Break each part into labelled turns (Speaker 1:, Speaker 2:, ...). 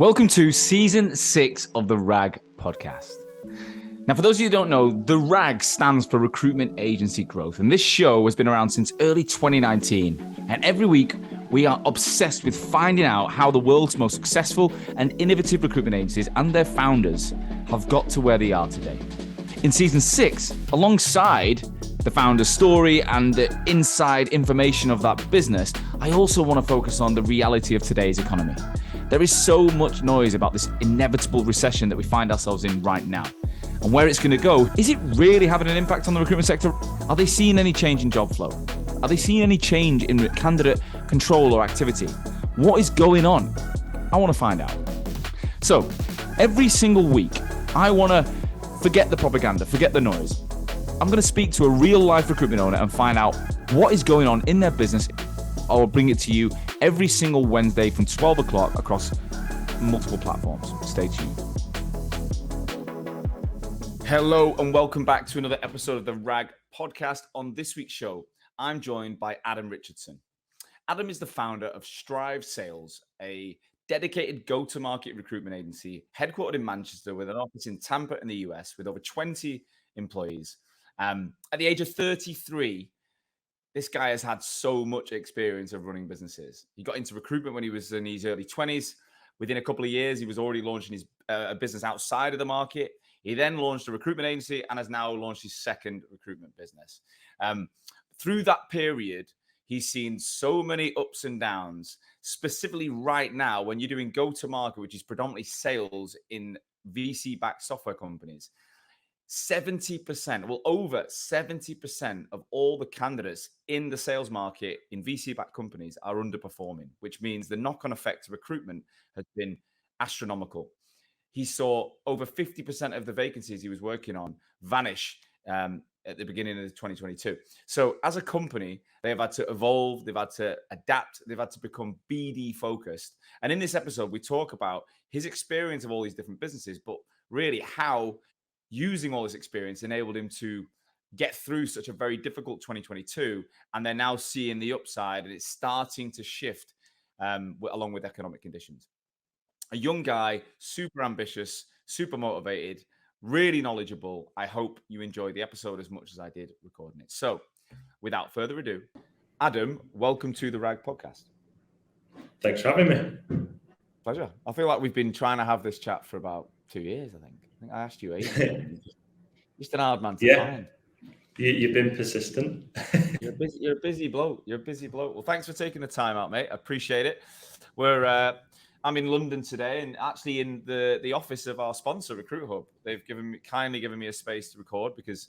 Speaker 1: Welcome to Season 6 of the RAG podcast. Now, for those of you who don't know, the RAG stands for Recruitment Agency Growth, and this show has been around since early 2019. And every week, we are obsessed with finding out how the world's most successful and innovative recruitment agencies and their founders have got to where they are today. In Season 6, alongside the founder's story and the inside information of that business, I also want to focus on the reality of today's economy. There is so much noise about this inevitable recession that we find ourselves in right now. And where it's going to go, is it really having an impact on the recruitment sector? Are they seeing any change in job flow? Are they seeing any change in candidate control or activity? What is going on? I want to find out. So every single week, I want to forget the propaganda, forget the noise. I'm going to speak to a real life recruitment owner and find out what is going on in their business. I will bring it to you every single Wednesday from 12 o'clock across multiple platforms. Stay tuned. Hello and welcome back to another episode of the RAG podcast. On this week's show, I'm joined by Adam Richardson. Adam is the founder of Strive Sales, a dedicated go-to-market recruitment agency headquartered in Manchester with an office in Tampa in the US with over 20 employees. At the age of 33, this guy has had so much experience of running businesses. He got into recruitment when he was in his early 20s. Within a couple of years, he was already launching his business outside of the market. He then launched a recruitment agency and has now launched his second recruitment business. Through that period, he's seen so many ups and downs, specifically right now when you're doing go-to-market, which is predominantly sales in VC-backed software companies. 70%, well, over 70% of all the candidates in the sales market in VC-backed companies are underperforming, which means the knock-on effect to recruitment has been astronomical. He saw over 50% of the vacancies he was working on vanish at the beginning of 2022. So as a company, they've had to evolve, they've had to adapt, they've had to become BD focused. And in this episode, we talk about his experience of all these different businesses, but really how using all this experience enabled him to get through such a very difficult 2022. And they're now seeing the upside and it's starting to shift along with economic conditions. A young guy, super ambitious, super motivated, really knowledgeable. I hope you enjoyed the episode as much as I did recording it. So without further ado, Adam, welcome to the RAG podcast.
Speaker 2: Thanks for having me.
Speaker 1: Pleasure. I feel like we've been trying to have this chat for about 2 years, I think. I asked you 8. Just an hard man to find.
Speaker 2: You've been persistent.
Speaker 1: You're a busy bloke. Well, thanks for taking the time out, mate. I appreciate it. I'm in London today, and actually in the office of our sponsor, Recruit Hub. They've kindly given me a space to record because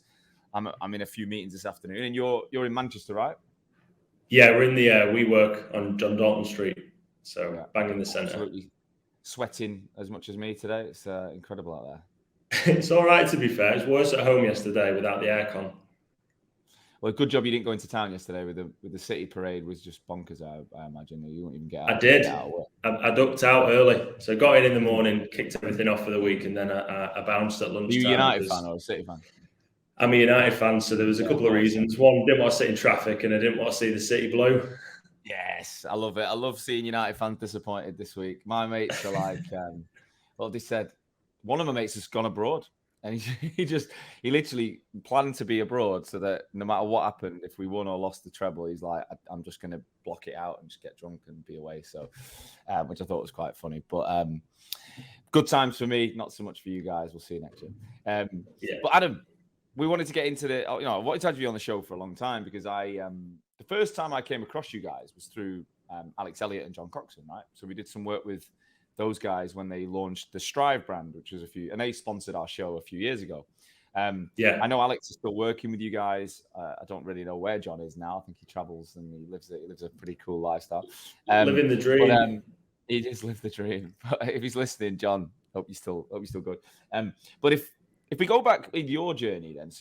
Speaker 1: I'm in a few meetings this afternoon. And you're in Manchester, right?
Speaker 2: Yeah, we're in the we work on John Dalton Street, so bang in the centre.
Speaker 1: Absolutely sweating as much as me today. It's incredible out there.
Speaker 2: It's all right, to be fair. It's worse at home yesterday without the aircon.
Speaker 1: Well, good job you didn't go into town yesterday with the city parade. Was just bonkers. I imagine you wouldn't even get out.
Speaker 2: I did. I ducked out early, so got in the morning, kicked everything off for the week, and then I bounced at lunchtime.
Speaker 1: Are you a United fan or a City fan?
Speaker 2: I'm a United fan, so there was a couple of reasons. One, didn't want to sit in traffic, and I didn't want to see the city blue.
Speaker 1: Yes, I love it. I love seeing United fans disappointed this week. My mates are like, well, they said one of my mates has gone abroad, and he literally planned to be abroad so that no matter what happened, if we won or lost the treble, he's like, I'm just going to block it out and just get drunk and be away. So, which I thought was quite funny. But good times for me, not so much for you guys. We'll see you next year. But Adam, we wanted to get into I wanted to have you on the show for a long time because the first time I came across you guys was through Alex Elliott and John Coxon, right? So we did some work with those guys when they launched the Strive brand, which was and they sponsored our show a few years ago. I know Alex is still working with you guys. I don't really know where John is now. I think he travels and he lives a pretty cool lifestyle.
Speaker 2: Living the dream.
Speaker 1: But, he just lives the dream. But if he's listening, John, hope you're still good. But if we go back in your journey, then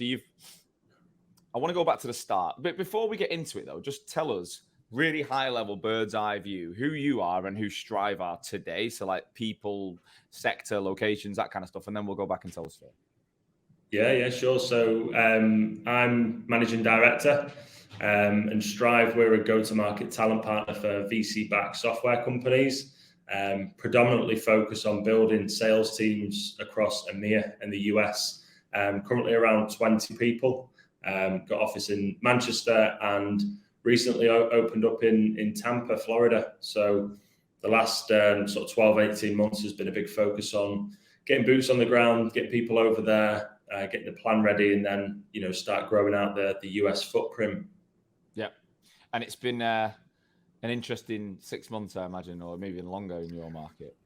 Speaker 1: I want to go back to the start. But before we get into it, though, just tell us really high level bird's eye view who you are and who Strive are today. So like people, sector, locations, that kind of stuff, and then we'll go back and tell us story.
Speaker 2: Yeah, sure. So I'm managing director, and Strive, we're a go-to-market talent partner for VC-backed software companies. predominantly focus on building sales teams across EMEA and the US. Currently around 20 people. Got office in Manchester and recently opened up in Tampa, Florida. So the last sort of 12, 18 months has been a big focus on getting boots on the ground, getting people over there, getting the plan ready, and then, start growing out the US footprint.
Speaker 1: Yeah. And it's been an interesting 6 months, I imagine, or maybe even longer in your market.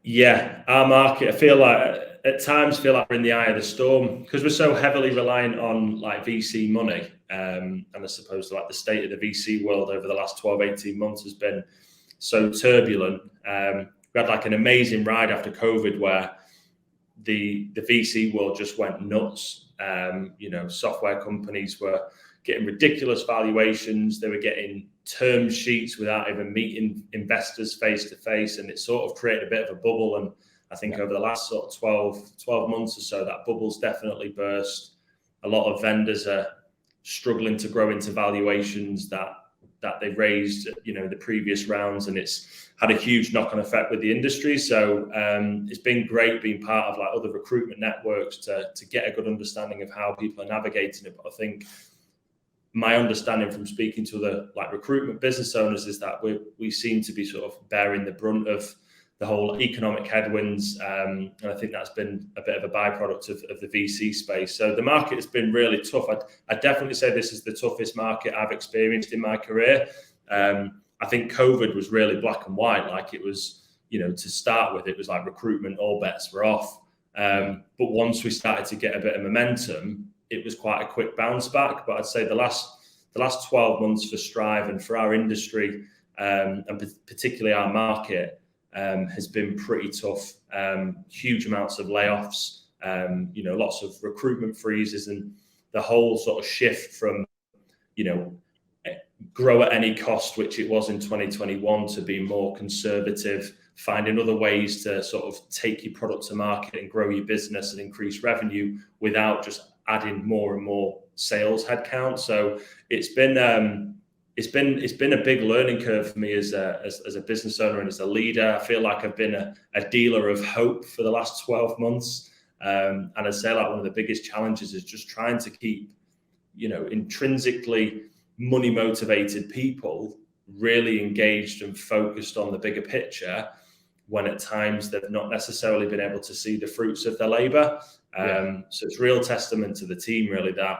Speaker 2: Yeah, our market, I feel like at times we're in the eye of the storm because we're so heavily reliant on like VC money. And I suppose like the state of the VC world over the last 12, 18 months has been so turbulent. We had like an amazing ride after COVID where the VC world just went nuts. Software companies were getting ridiculous valuations. They were getting term sheets without even meeting investors face to face. And it sort of created a bit of a bubble. And I think over the last sort of 12 months or so, that bubble's definitely burst. A lot of vendors are struggling to grow into valuations that they raised, the previous rounds, and it's had a huge knock-on effect with the industry. So it's been great being part of like other recruitment networks to get a good understanding of how people are navigating it. But I think my understanding from speaking to the like recruitment business owners is that we seem to be sort of bearing the brunt of the whole economic headwinds, and I think that's been a bit of a byproduct of the VC space. So the market has been really tough. I'd definitely say this is the toughest market I've experienced in my career. I think COVID was really black and white. Like it was, to start with, it was like recruitment, all bets were off. But once we started to get a bit of momentum, it was quite a quick bounce back. But I'd say the last 12 months for Strive and for our industry, and particularly our market, has been pretty tough. Huge amounts of layoffs, lots of recruitment freezes, and the whole sort of shift from, grow at any cost, which it was in 2021, to be more conservative, finding other ways to sort of take your product to market and grow your business and increase revenue without just adding more and more sales headcount. So it's been a big learning curve for me as a business owner and as a leader. I feel like I've been a dealer of hope for the last 12 months. And I'd say like one of the biggest challenges is just trying to keep, intrinsically money motivated people really engaged and focused on the bigger picture when at times they've not necessarily been able to see the fruits of their labor. So it's real testament to the team really that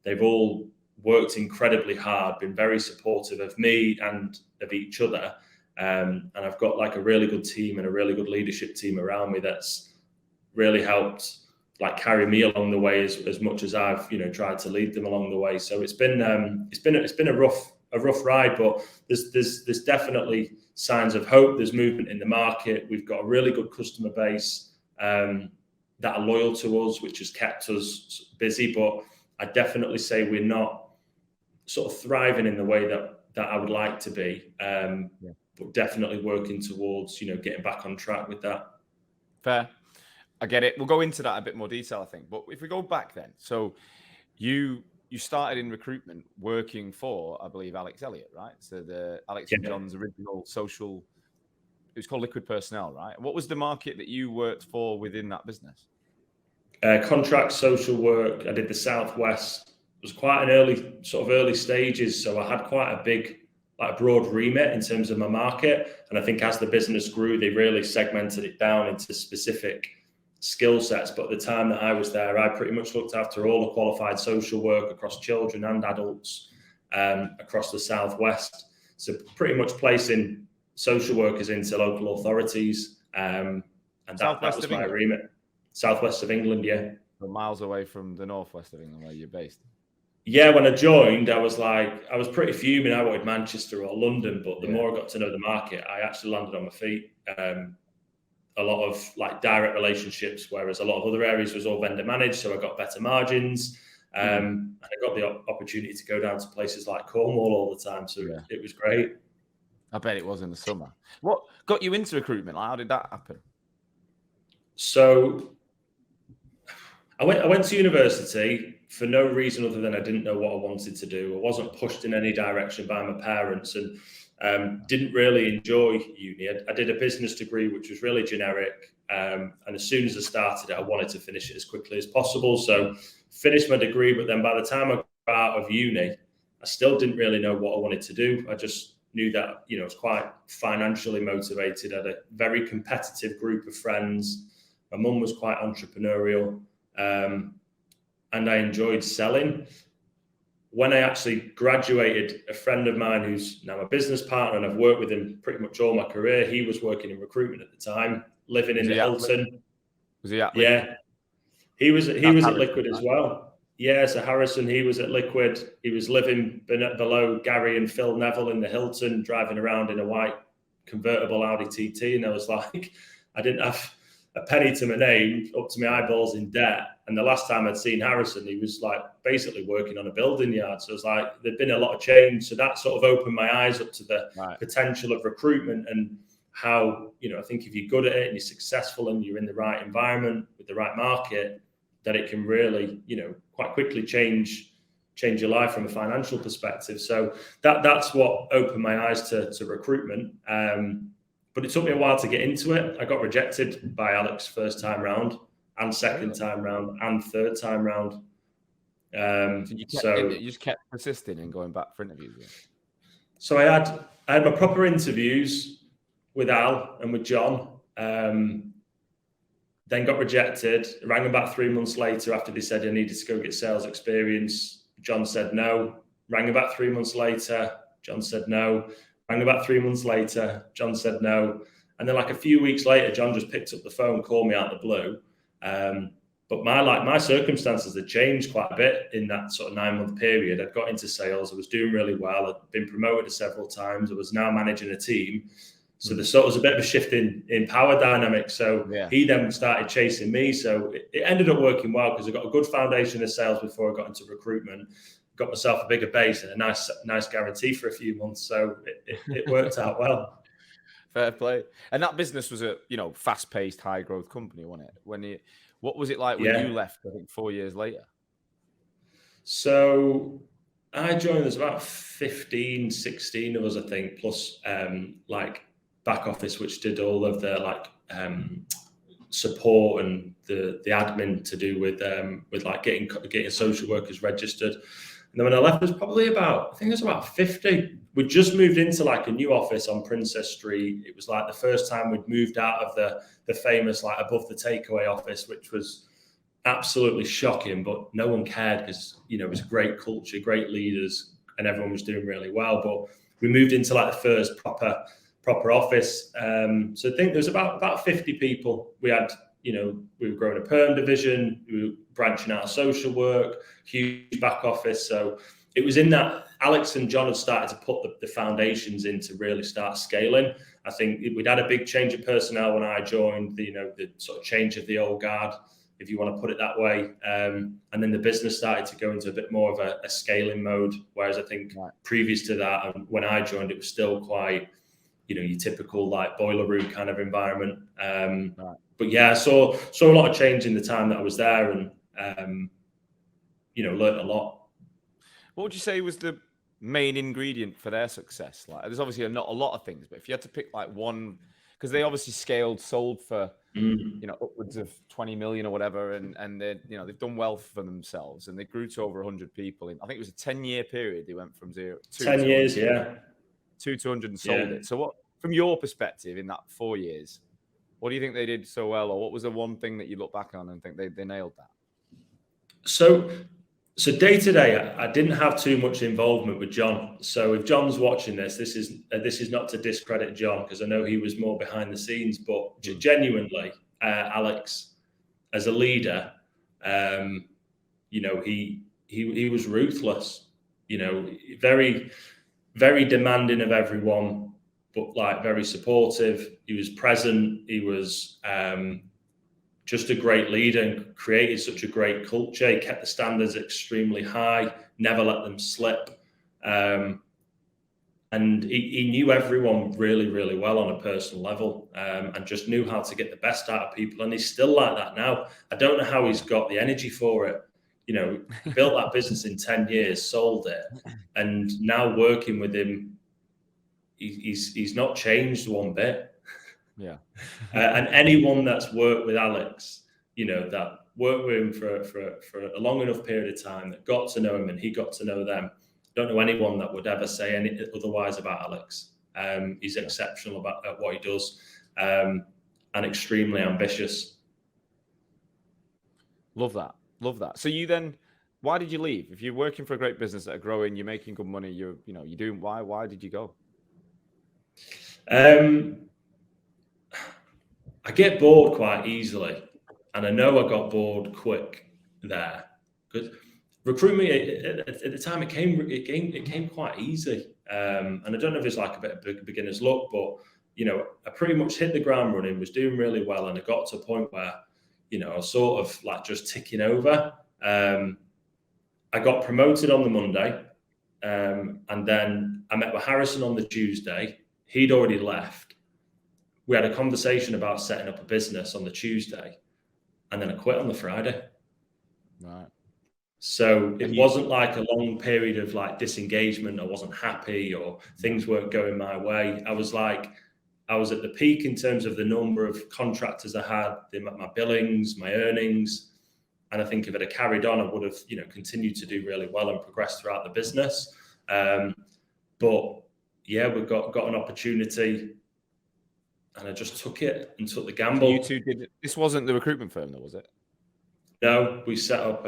Speaker 2: they've all worked incredibly hard, been very supportive of me and of each other. And I've got like a really good team and a really good leadership team around me that's really helped like carry me along the way as much as I've, tried to lead them along the way. So it's been a rough ride, but there's definitely signs of hope. There's movement in the market. We've got a really good customer base that are loyal to us, which has kept us busy. But I definitely say we're not sort of thriving in the way that I would like to be, but definitely working towards, getting back on track with that.
Speaker 1: Fair. I get it. We'll go into that a bit more detail, I think. But if we go back then, so you started in recruitment working for, I believe, Alex Elliott, right? So the Alex and John's original social, it was called Liquid Personnel, right? What was the market that you worked for within that business?
Speaker 2: Contract social work. I did the Southwest. It was quite an early stages. So I had quite a big, like broad remit in terms of my market. And I think as the business grew, they really segmented it down into specific skill sets. But at the time that I was there, I pretty much looked after all the qualified social work across children and adults across the Southwest. So pretty much placing social workers into local authorities. And that was my remit. Southwest of England, yeah.
Speaker 1: So miles away from the northwest of England where you're based.
Speaker 2: Yeah, when I joined, I was pretty fuming. I wanted Manchester or London, but the more I got to know the market, I actually landed on my feet. A lot of like direct relationships, whereas a lot of other areas was all vendor managed, so I got better margins. And I got the opportunity to go down to places like Cornwall all the time, so it was great.
Speaker 1: I bet it was in the summer. What got you into recruitment? How did that happen?
Speaker 2: So I went to university for no reason other than I didn't know what I wanted to do. I wasn't pushed in any direction by my parents, and Didn't really enjoy uni. I did a business degree, which was really generic. And as soon as I started it, I wanted to finish it as quickly as possible. So finished my degree, but then by the time I got out of uni, I still didn't really know what I wanted to do. I just knew that, I was quite financially motivated. I had a very competitive group of friends. My mum was quite entrepreneurial, and I enjoyed selling. When I actually graduated, a friend of mine who's now my business partner, and I've worked with him pretty much all my career, he was working in recruitment at the time, living in the Hilton.
Speaker 1: Was he at
Speaker 2: Liquid? Yeah, he was at Liquid as well. Yeah, so Harrison, he was at Liquid. He was living below Gary and Phil Neville in the Hilton, driving around in a white convertible Audi TT. And I was like, I didn't have a penny to my name, up to my eyeballs in debt. And the last time I'd seen Harrison, he was like basically working on a building yard. So it was like, there'd been a lot of change. So that sort of opened my eyes up to the potential of recruitment and how, I think if you're good at it and you're successful and you're in the right environment with the right market, that it can really, quite quickly change your life from a financial perspective. So that's what opened my eyes to recruitment. But it took me a while to get into it. I got rejected by Alex first time round and second time round and third time round.
Speaker 1: You just kept persisting and going back for interviews. Yeah?
Speaker 2: So I had my proper interviews with Al and with John. Then got rejected. Rang about 3 months later after they said I needed to go get sales experience. John said no. Rang about 3 months later. John said no. Rang about 3 months later. John said no. And then like a few weeks later, John just picked up the phone, called me out of the blue. But my circumstances had changed quite a bit in that sort of 9 month period. I'd got into sales. I was doing really well. I'd been promoted several times. I was now managing a team. So there sort of was a bit of a shift in power dynamics. So he then started chasing me. So it ended up working well because I got a good foundation of sales before I got into recruitment. Got myself a bigger base and a nice guarantee for a few months. So it worked out well.
Speaker 1: Fair play. And that business was a fast-paced, high-growth company, wasn't it? What was it like when you left? I think 4 years later.
Speaker 2: So I joined. There's about 15, 16 of us, I think, plus back office, which did all of the support and the admin to do with getting social workers registered. And then when I left, there's probably about 50. We just moved into a new office on Princess Street. It was the first time we'd moved out of the famous above the takeaway office, which was absolutely shocking, but no one cared because it was a great culture, great leaders, and everyone was doing really well. But we moved into the first proper office. So I think there was about 50 people. We had, we were growing a perm division, we were branching out of social work, huge back office. So it was in that Alex and John had started to put the foundations in to really start scaling. I think we'd had a big change of personnel when I joined, the sort of change of the old guard, if you want to put it that way. And then the business started to go into a bit more of a scaling mode. Whereas I think previous to that, when I joined, it was still quite, your typical boiler room kind of environment. But yeah, I saw a lot of change in the time that I was there and, learned a lot.
Speaker 1: What would you say was the main ingredient for their success? There's obviously not a lot of things, but if you had to pick one, because they obviously sold for, upwards of 20 million or whatever. And they, they've done well for themselves and they grew to over 100 people. I think it was a 10-year period. They went from
Speaker 2: 10 years. Yeah.
Speaker 1: 200 and sold it. So what, from your perspective in that 4 years, what do you think they did so well? Or what was the one thing that you look back on and think they nailed that?
Speaker 2: So day to day, I didn't have too much involvement with John. So if John's watching this is not to discredit John because I know he was more behind the scenes, but genuinely, Alex, as a leader, he was ruthless. Very, very demanding of everyone, but very supportive. He was present. He was just a great leader and created such a great culture. He kept the standards extremely high, never let them slip. And he knew everyone really, really well on a personal level, and just knew how to get the best out of people. And he's still like that now. I don't know how he's got the energy for it. Built that business in 10 years, sold it, and now working with him, he's not changed one bit.
Speaker 1: Yeah.
Speaker 2: And anyone that's worked with Alex, that worked with him for a long enough period of time, that got to know him and he got to know them, don't know anyone that would ever say anything otherwise about Alex. He's exceptional at what he does, and extremely ambitious.
Speaker 1: Love that. So why did you leave? If you're working for a great business that are growing, you're making good money, you're doing, why did you go?
Speaker 2: I get bored quite easily, and I know I got bored quick there, because recruitment at the time it came quite easy, and I don't know if it's like a bit of beginner's luck, but I pretty much hit the ground running, was doing really well, and I got to a point where I was sort of like just ticking over. I got promoted on the Monday, and then I met with Harrison on the Tuesday. He'd already left. We had a conversation about setting up a business on the Tuesday, and then I quit on the Friday.
Speaker 1: Right.
Speaker 2: So it wasn't like a long period of like disengagement. I wasn't happy or things weren't going my way. I was at the peak in terms of the number of contractors I had, my billings, my earnings. And I think if it had carried on, I would have, continued to do really well and progressed throughout the business. But yeah, we got an opportunity, and I just took it and took the gamble.
Speaker 1: You two did it. This wasn't the recruitment firm, though, was it?
Speaker 2: No, we set up.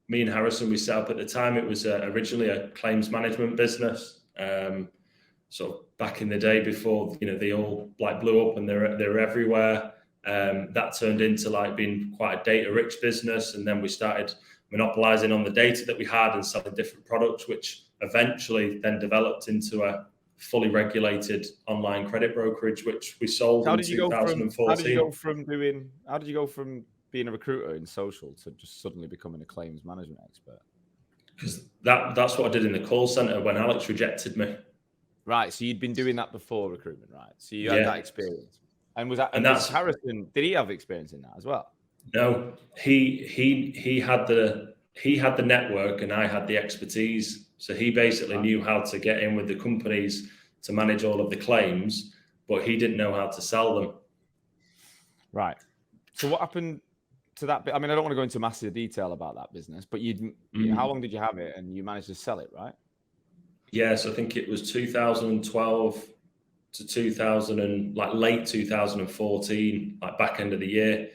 Speaker 2: Me and Harrison, we set up at the time. It was originally a claims management business. So back in the day, before they all like blew up and they're everywhere. That turned into like being quite a data-rich business, and then we started monopolizing on the data that we had and selling different products, which eventually then developed into a fully regulated online credit brokerage, which we sold in 2014.
Speaker 1: How did you go from being a recruiter in social to just suddenly becoming a claims management expert?
Speaker 2: Because that's what I did in the call center when Alex rejected me.
Speaker 1: Right. So you'd been doing that before recruitment, right? So you had that experience. And that's Harrison, did he have experience in that as well?
Speaker 2: No, he had the network and I had the expertise. So he basically knew how to get in with the companies to manage all of the claims, but he didn't know how to sell them.
Speaker 1: Right. So what happened to that bit? I mean, I don't want to go into massive detail about that business, but how long did you have it and you managed to sell it, right?
Speaker 2: Yes, I think it was 2012 to late 2014, like back end of the year.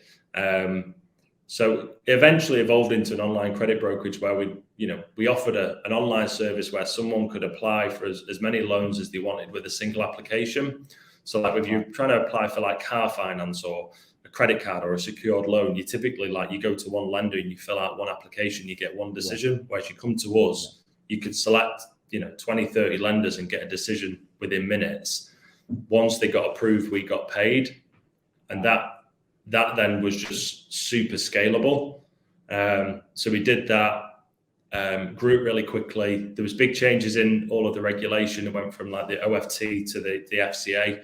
Speaker 2: So it eventually evolved into an online credit brokerage where we offered an online service where someone could apply for as many loans as they wanted with a single application. So like if you're trying to apply for like car finance or a credit card or a secured loan, you typically you go to one lender and you fill out one application, you get one decision. Whereas you come to us, you could select 20, 30 lenders and get a decision within minutes. Once they got approved, we got paid. And that then was just super scalable. So we did that, grew really quickly. There was big changes in all of the regulation. It went from like the OFT to the FCA.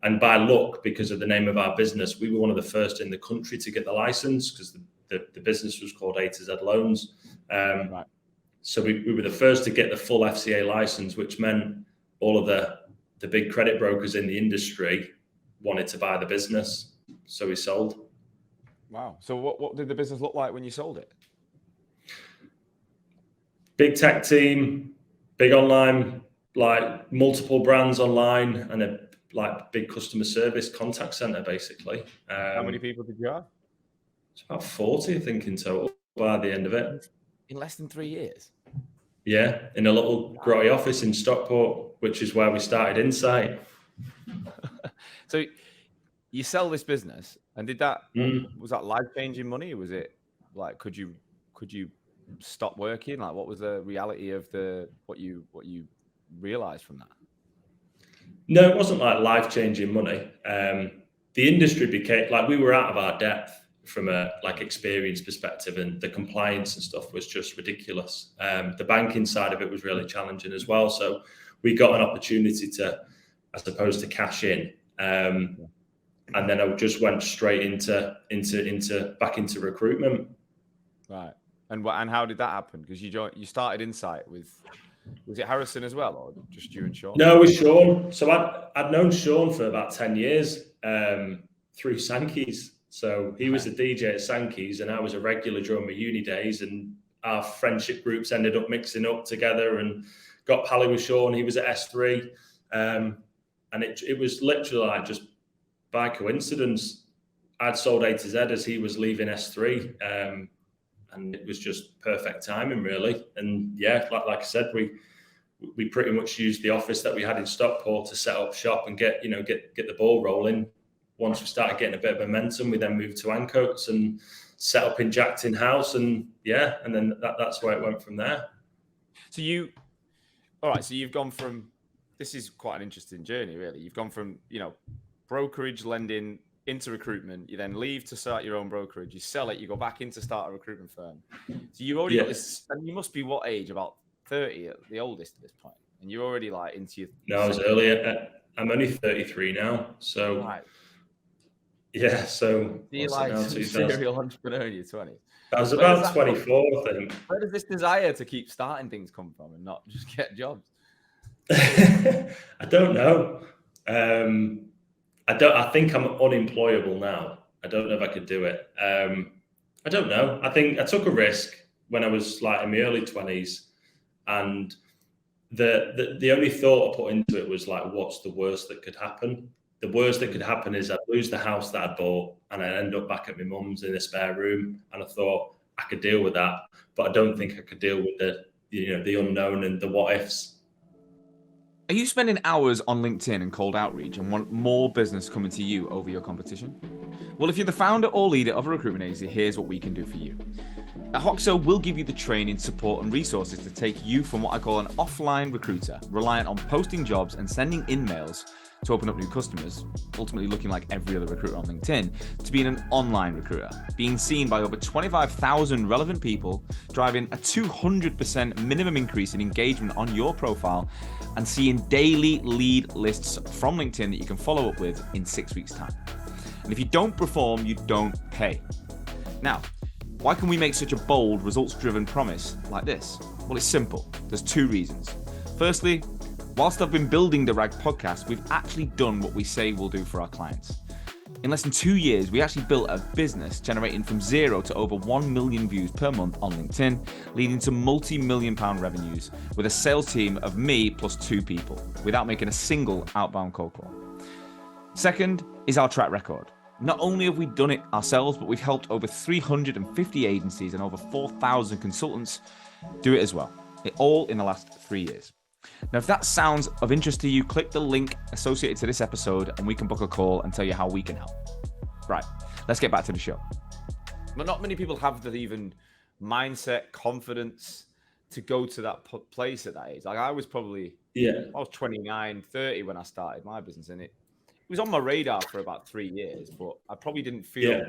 Speaker 2: And by luck, because of the name of our business, we were one of the first in the country to get the license, because the business was called A to Z Loans. Right. So we were the first to get the full FCA license, which meant all of the big credit brokers in the industry wanted to buy the business. So we sold.
Speaker 1: Wow. So what did the business look like when you sold it?
Speaker 2: Big tech team, big online, like multiple brands online, and a big customer service contact center, basically.
Speaker 1: How many people did you have?
Speaker 2: It's about 40, I think, in total by the end of it.
Speaker 1: In less than 3 years?
Speaker 2: Yeah, in a little grotty office in Stockport, which is where we started Insight.
Speaker 1: So you sell this business, and was that life-changing money? Or was it like, could you stop working? Like, what was the reality of what you realized from that?
Speaker 2: No, it wasn't like life-changing money. The industry became we were out of our depth from a experience perspective, and the compliance and stuff was just ridiculous. The banking side of it was really challenging as well. So we got an opportunity to, I suppose, to cash in. And then I just went straight back into recruitment.
Speaker 1: Right. And how did that happen? Because you started Insight with Was it Harrison as well, or just you and Sean?
Speaker 2: No, it was Sean. So I'd known Sean for about 10 years through Sankey's. So he was the DJ at Sankey's and I was a regular during my uni days, and our friendship groups ended up mixing up together and got pally with Sean. He was at S3. And it was literally like just by coincidence. I'd sold A to Z as he was leaving S3. And it was just perfect timing, really. And yeah, like I said, we pretty much used the office that we had in Stockport to set up shop and get the ball rolling. Once we started getting a bit of momentum, we then moved to Ancoats and set up in Jackton House, and then that's where it went from there.
Speaker 1: So you've gone from, this is quite an interesting journey, really. You've gone from, brokerage, lending into recruitment. You then leave to start your own brokerage. You sell it. You go back in to start a recruitment firm. So you've already got this, and you must be what age? About 30 at the oldest at this point, and you're already like into your.
Speaker 2: No, I was earlier. I'm only 33 now, so. Right. Yeah, so
Speaker 1: you're like a serial entrepreneur in your 20s.
Speaker 2: I was about 24, I think.
Speaker 1: Where does this desire to keep starting things come from and not just get jobs?
Speaker 2: I don't know. I think I'm unemployable now. I don't know if I could do it. I don't know. I think I took a risk when I was like in my early 20s, and the only thought I put into it was like, what's the worst that could happen? The worst that could happen is I'd lose the house that I bought and I'd end up back at my mum's in a spare room. And I thought I could deal with that, but I don't think I could deal with the unknown and the what ifs.
Speaker 1: Are you spending hours on LinkedIn and cold outreach and want more business coming to you over your competition? Well, if you're the founder or leader of a recruitment agency, here's what we can do for you. At Hoxo, we'll give you the training, support, and resources to take you from what I call an offline recruiter, reliant on posting jobs and sending in mails to open up new customers, ultimately looking like every other recruiter on LinkedIn, to being an online recruiter, being seen by over 25,000 relevant people, driving a 200% minimum increase in engagement on your profile, and seeing daily lead lists from LinkedIn that you can follow up with in 6 weeks' time. And if you don't perform, you don't pay. Now, why can we make such a bold, results-driven promise like this? Well, it's simple. There's two reasons. Firstly, whilst I've been building the RAG podcast, we've actually done what we say we'll do for our clients. In less than 2 years, we actually built a business generating from 0 to over 1 million views per month on LinkedIn, leading to multi-million pound revenues with a sales team of me plus 2 people, without making a single outbound cold call. Second is our track record. Not only have we done it ourselves, but we've helped over 350 agencies and over 4,000 consultants do it as well. It all in the last 3 years. Now, if that sounds of interest to you, click the link associated to this episode and we can book a call and tell you how we can help. Right, let's get back to the show. But not many people have the even mindset, confidence to go to that place at that age. Like I was probably, I was 29, 30 when I started my business, and it was on my radar for about 3 years, but I probably didn't feel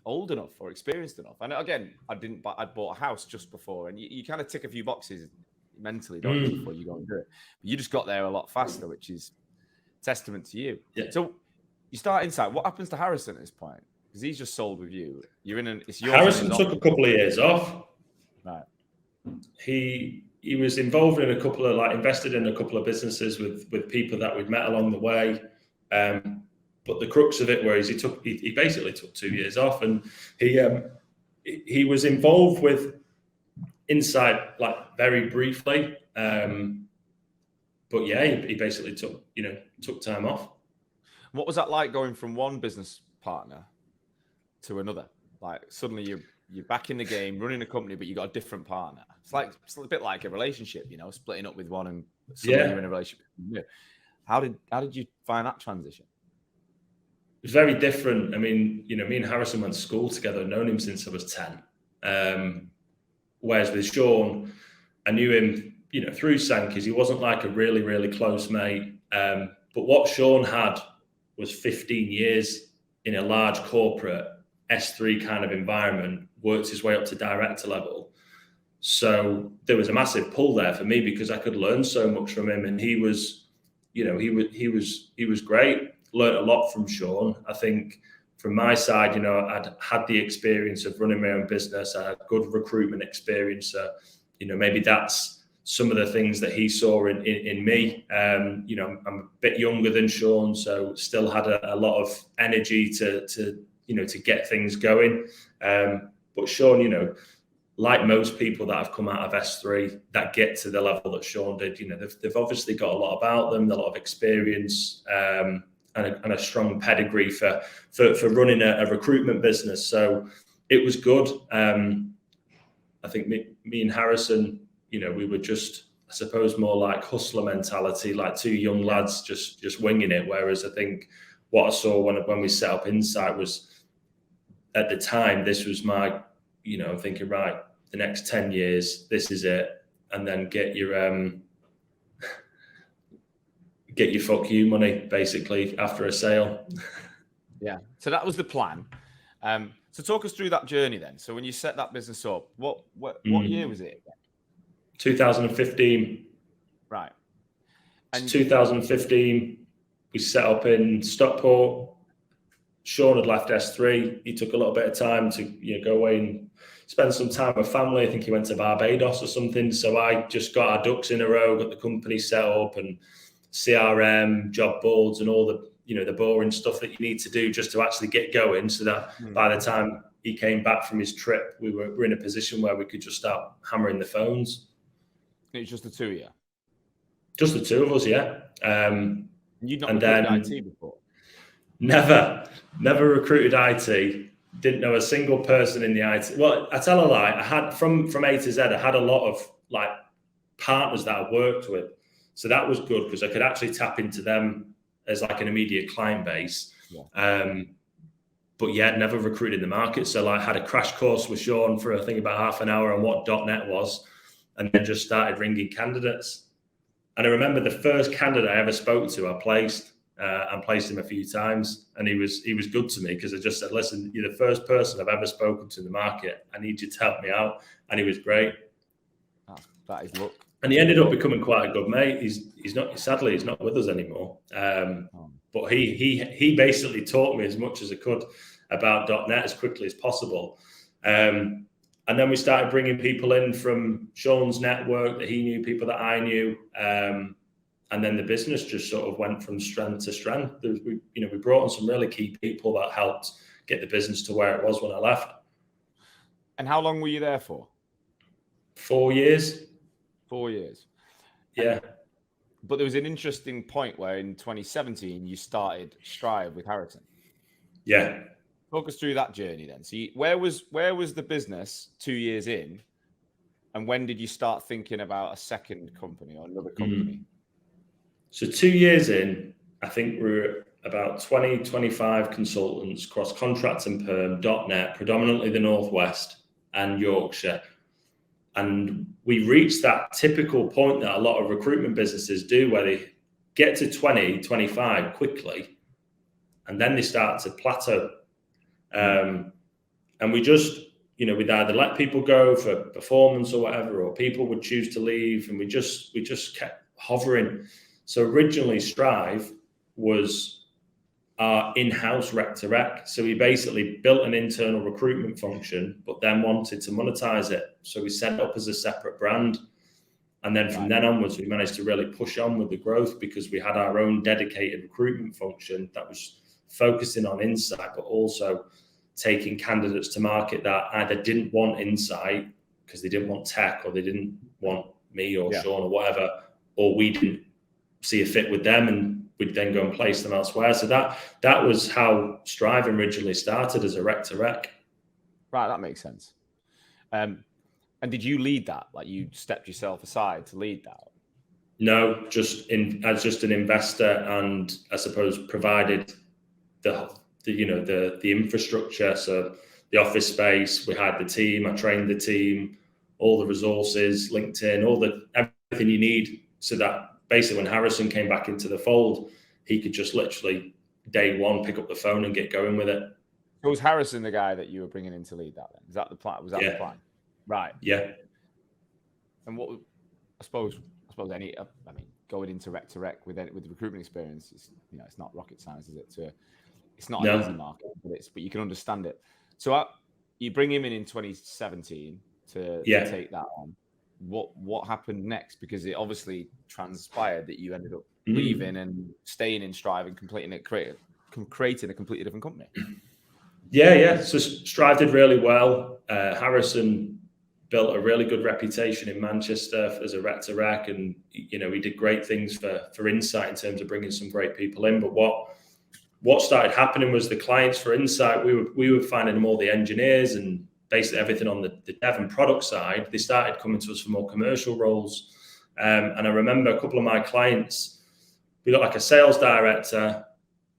Speaker 1: old enough or experienced enough. And again, I'd bought a house just before, and you kind of tick a few boxes mentally, don't you, before you go and do it. But you just got there a lot faster, which is testament to you. Yeah. So you start Insight. What happens to Harrison at this point? Because he's just sold with you. You're in it's your
Speaker 2: Harrison took a couple of years off.
Speaker 1: Right.
Speaker 2: He was involved in invested in a couple of businesses with people that we'd met along the way. But the crux of it was he basically took 2 years off, and he was involved with Insight like very briefly, but yeah, he basically took time off.
Speaker 1: What was that like going from one business partner to another? Like suddenly you're back in the game, running a company, but you got a different partner. It's a bit like a relationship, splitting up with one and suddenly you're in a relationship. How did you find that transition?
Speaker 2: It was very different. I mean, me and Harrison went to school together. I've known him since I was 10. Whereas with Sean, I knew him, through Sankey's. He wasn't like a really, really close mate. But what Sean had was 15 years in a large corporate S3 kind of environment, worked his way up to director level. So there was a massive pull there for me because I could learn so much from him. And he was, he was great. Learned a lot from Sean. I think from my side, I'd had the experience of running my own business. I had good recruitment experience. Maybe that's some of the things that he saw in me. You know, I'm a bit younger than Sean, so still had a lot of energy to get things going. But Sean, you know, like most people that have come out of S3 that get to the level that Sean did, you know, they've obviously got a lot about them, a lot of experience, and a strong pedigree for running a recruitment business. So it was good. I think me and Harrison, you know, we were just, I suppose, more like hustler mentality, like two young lads just winging it. Whereas I think what I saw when we set up Insight was, at the time, this was my, you know, I'm thinking, right, the next 10 years, this is it. And then get your fuck you money, basically, after a sale.
Speaker 1: Yeah. So that was the plan. So talk us through that journey then. So when you set that business up, what year was it?
Speaker 2: 2015.
Speaker 1: Right. And
Speaker 2: 2015, we set up in Stockport. Sean had left S3. He took a little bit of time to, you know, go away and spend some time with family. I think he went to Barbados or something. So I just got our ducks in a row, got the company set up and CRM, job boards, and all the, you know, the boring stuff that you need to do just to actually get going, so that by the time he came back from his trip, we were in a position where we could just start hammering the phones.
Speaker 1: It was just the two of you?
Speaker 2: Just the two of us, yeah.
Speaker 1: You'd not recruited IT before?
Speaker 2: Never recruited IT. Didn't know a single person in the IT. Well, I tell a lie. I had from A to Z. I had a lot of like partners that I worked with, so that was good because I could actually tap into them as like an immediate client base. Yeah. But yeah, never recruited the market. So I had a crash course with Sean for I think about half an hour on what .NET was, and then just started ringing candidates. And I remember the first candidate I ever spoke to, I placed. And placed him a few times, and he was good to me because I just said, listen, you're the first person I've ever spoken to in the market. I need you to help me out. And he was great.
Speaker 1: That is luck.
Speaker 2: And he ended up becoming quite a good mate. He's not with us anymore. But he basically taught me as much as I could about .NET as quickly as possible. And then we started bringing people in from Sean's network that he knew, people that I knew. And then the business just sort of went from strength to strength. We brought on some really key people that helped get the business to where it was when I left.
Speaker 1: And how long were you there for?
Speaker 2: 4 years.
Speaker 1: 4 years.
Speaker 2: Yeah.
Speaker 1: But there was an interesting point where in 2017 you started Strive with Harrison.
Speaker 2: Yeah.
Speaker 1: Talk us through that journey then. So where was the business 2 years in, and when did you start thinking about a second company or another company?
Speaker 2: So 2 years in, I think we're about 20, 25 consultants across contracts and perm, .NET, predominantly the Northwest and Yorkshire. And we reached that typical point that a lot of recruitment businesses do, where they get to 20, 25 quickly, and then they start to plateau. And we just, we'd either let people go for performance or whatever, or people would choose to leave, and we just kept hovering. So originally Strive was our in-house rec to rec. So we basically built an internal recruitment function, but then wanted to monetize it. So we set up as a separate brand. And then from then onwards, we managed to really push on with the growth because we had our own dedicated recruitment function that was focusing on insight, but also taking candidates to market that either didn't want insight because they didn't want tech, or they didn't want me or Sean or whatever, or we didn't see a fit with them, and we'd then go and place them elsewhere. So that was how Strive originally started, as a rec to rec.
Speaker 1: Right, that makes sense. And did you lead that? Like, you stepped yourself aside to lead that?
Speaker 2: No, as just an investor, and I suppose provided the infrastructure, so the office space. We had the team. I trained the team, all the resources, LinkedIn, everything you need, so that basically when Harrison came back into the fold, he could just literally day one pick up the phone and get going with it.
Speaker 1: So was Harrison the guy that you were bringing in to lead that then? Is that the plan? Was that the plan? Right.
Speaker 2: Yeah.
Speaker 1: And what, I suppose going into rec to rec with the recruitment experience, it's not rocket science, is it? It's not an easy market, but you can understand it. So you bring him in 2017 to take that on. what happened next? Because it obviously transpired that you ended up leaving and staying in Strive and creating a completely different company.
Speaker 2: Yeah. So Strive did really well. Harrison built a really good reputation in Manchester as a rec to rec, and he did great things for Insight in terms of bringing some great people in. But what started happening was the clients for Insight, we were finding them all the engineers and basically everything on the dev and product side. They started coming to us for more commercial roles. And I remember a couple of my clients, we got like a sales director,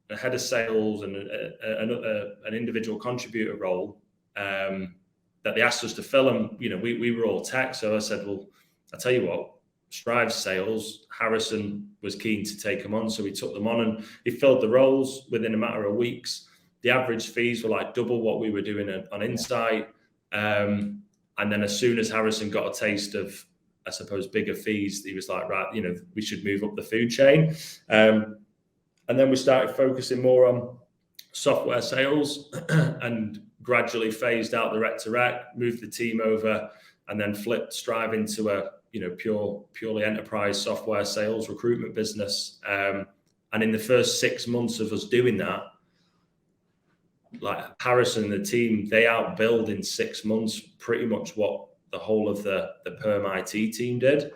Speaker 2: a head of sales, and an individual contributor role that they asked us to fill. And we were all tech, so I said, well, I tell you what, Strive sales, Harrison was keen to take them on, so we took them on, and he filled the roles within a matter of weeks. The average fees were like double what we were doing on Insight. And then as soon as Harrison got a taste of, I suppose, bigger fees, he was like, right, we should move up the food chain. And then we started focusing more on software sales and gradually phased out the rec to rec, moved the team over, and then flipped Strive into a purely enterprise software sales recruitment business. And in the first 6 months of us doing that, like Harrison and the team, they outbilled in 6 months pretty much what the whole of the perm IT team did.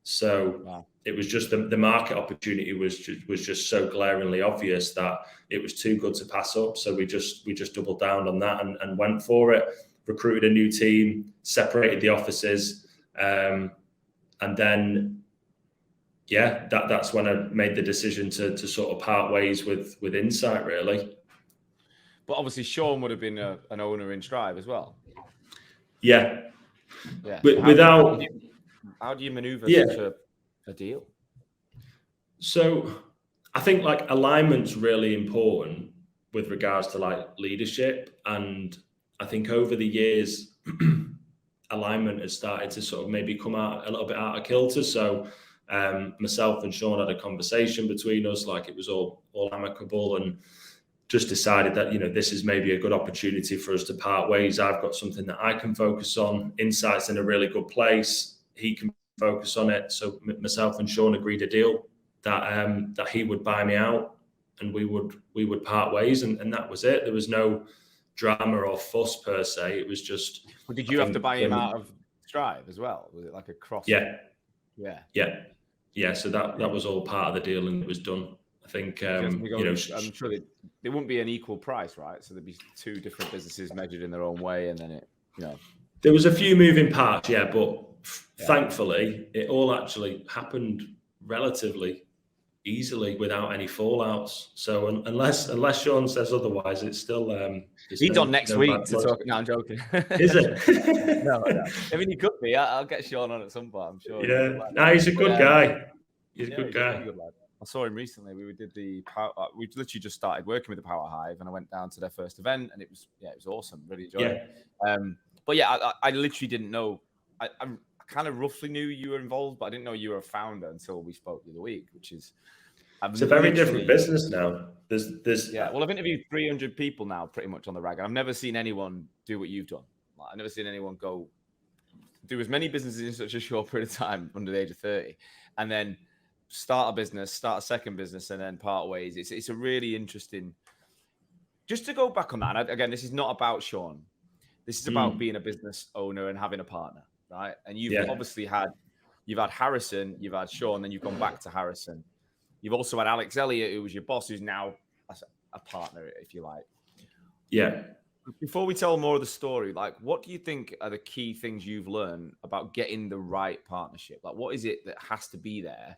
Speaker 2: So wow. It was just the market opportunity was just so glaringly obvious that it was too good to pass up. So we just doubled down on that and went for it. Recruited a new team, separated the offices, and then that's when I made the decision to sort of part ways with Insight, really.
Speaker 1: But obviously, Sean would have been an owner in Strive as well.
Speaker 2: Yeah.
Speaker 1: So how do you maneuver such a deal?
Speaker 2: So I think like alignment's really important with regards to like leadership, and I think over the years alignment has started to sort of maybe come out a little bit out of kilter. So myself and Sean had a conversation between us, like it was all amicable, and just decided that this is maybe a good opportunity for us to part ways. I've got something that I can focus on. Insight's in a really good place. He can focus on it. So myself and Sean agreed a deal that he would buy me out, and we would part ways, and that was it. There was no drama or fuss per se. It was just.
Speaker 1: Well, did you have to buy him out of Strive as well? Was it like a cross?
Speaker 2: Yeah. So that was all part of the deal, and it was done. I think
Speaker 1: I'm sure they wouldn't be an equal price, right? So there'd be two different businesses measured in their own way, and then
Speaker 2: there was a few moving parts, but thankfully it all actually happened relatively easily without any fallouts. So unless Sean says otherwise, it's still
Speaker 1: he's on next week to talk. No, I'm joking.
Speaker 2: Is it?
Speaker 1: No. I mean, he could be. I'll get Sean on at some point, I'm sure.
Speaker 2: Yeah. No, he's a good guy. He's a good guy.
Speaker 1: I saw him recently. We did the power. We literally just started working with the Power Hive, and I went down to their first event, and it was awesome. Really enjoyed it. But I literally didn't know. I kind of roughly knew you were involved, but I didn't know you were a founder until we spoke the other week, which is.
Speaker 2: It's a very different business now. There's
Speaker 1: Well, I've interviewed 300 people now, pretty much on the rag. I've never seen anyone do what you've done. Like, I've never seen anyone go do as many businesses in such a short period of time under the age of 30, and then start a business, start a second business, and then part ways. It's a really interesting. Just to go back on that, and again, this is not about Sean. This is about being a business owner and having a partner, right? And you've obviously had Harrison, you've had Sean, then you've gone back to Harrison. You've also had Alex Elliott, who was your boss, who's now a partner, if you like.
Speaker 2: Yeah.
Speaker 1: Before we tell more of the story, like, what do you think are the key things you've learned about getting the right partnership? Like, what is it that has to be there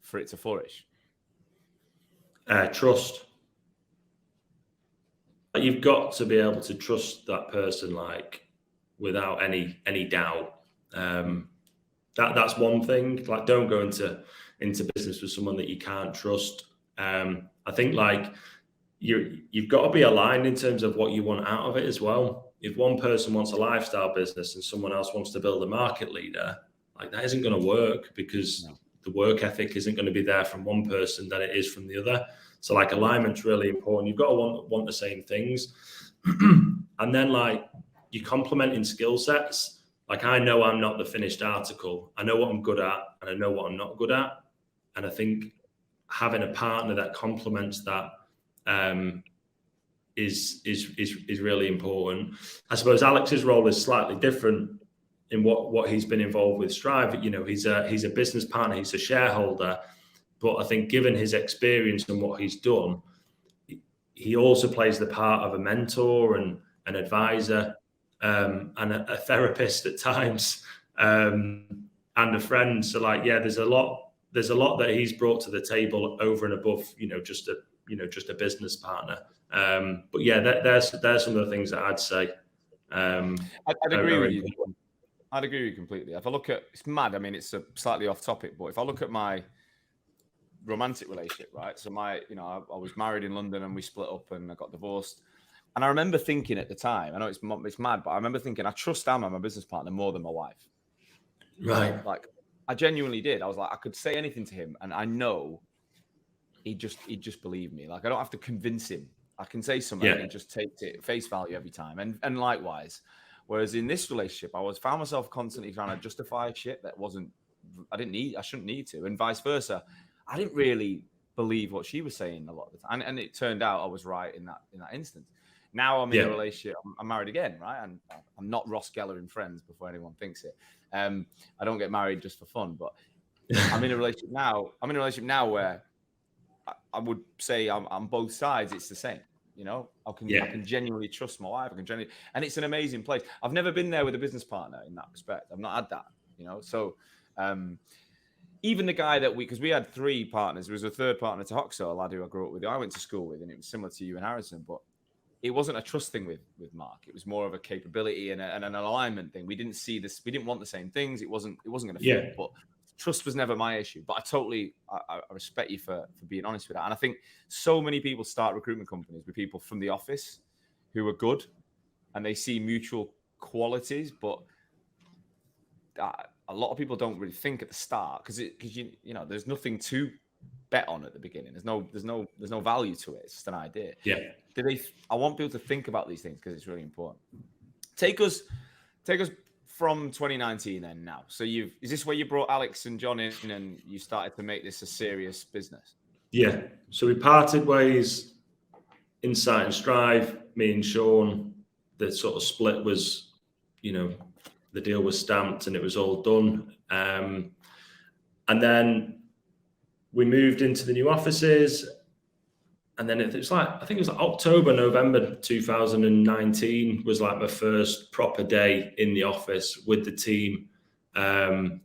Speaker 1: for it to flourish?
Speaker 2: Trust. You've got to be able to trust that person, like, without any doubt. That's one thing. Like, don't go into business with someone that you can't trust. I think like you've got to be aligned in terms of what you want out of it as well. If one person wants a lifestyle business and someone else wants to build a market leader, like that isn't going to work, because the work ethic isn't going to be there from one person than it is from the other. So like alignment's really important. You've got to want the same things. And then like you're complementing skill sets. Like, I know I'm not the finished article. I know what I'm good at, and I know what I'm not good at. And I think having a partner that complements that is really important. I suppose Alex's role is slightly different in what he's been involved with Strive. You know, he's a business partner, he's a shareholder, but I think given his experience and what he's done, he also plays the part of a mentor and an advisor, and a therapist at times, and a friend. So like, yeah, there's a lot that he's brought to the table over and above, just a business partner. But yeah, there's some of the things that I'd say.
Speaker 1: I'd agree with you. I'd agree with you completely. If I look at, it's mad. I mean, it's a slightly off topic, but if I look at my romantic relationship, right? So I was married in London and we split up and I got divorced. And I remember thinking at the time, I know it's mad, but I remember thinking, I trust Amma, my business partner, more than my wife.
Speaker 2: Right.
Speaker 1: Like, I genuinely did. I was like, I could say anything to him and I know he'd just believe me. Like, I don't have to convince him. I can say something and he just takes it at face value every time. And likewise. Whereas in this relationship, found myself constantly trying to justify shit that I shouldn't need to, and vice versa. I didn't really believe what she was saying a lot of the time. And it turned out I was right in that instance. Now I'm in a relationship, I'm married again, right? And I'm not Ross Geller in Friends before anyone thinks it. I don't get married just for fun, but I'm in a relationship now. I'm in a relationship now where I would say on both sides, it's the same. I can genuinely trust my wife. And it's an amazing place. I've never been there with a business partner in that respect. I've not had that, So even the guy because we had three partners. There was a third partner to Hoxo, a lad who I grew up with, who I went to school with, and it was similar to you and Harrison, but it wasn't a trust thing with Mark. It was more of a capability and an alignment thing. We didn't see this. We didn't want the same things. It wasn't going to fit. But trust was never my issue. But I respect you for being honest with that. And I think so many people start recruitment companies with people from the office who are good and they see mutual qualities, but a lot of people don't really think at the start because there's nothing to bet on at the beginning. There's no value to it. It's just an idea.
Speaker 2: Yeah.
Speaker 1: I want people to think about these things because it's really important. Take us from 2019 then now. So is this where you brought Alex and John in and you started to make this a serious business?
Speaker 2: Yeah. So we parted ways inside Strive, me and Sean. The sort of split was, the deal was stamped and it was all done. And then we moved into the new offices. And then I think it was October, November 2019 was like my first proper day in the office with the team. And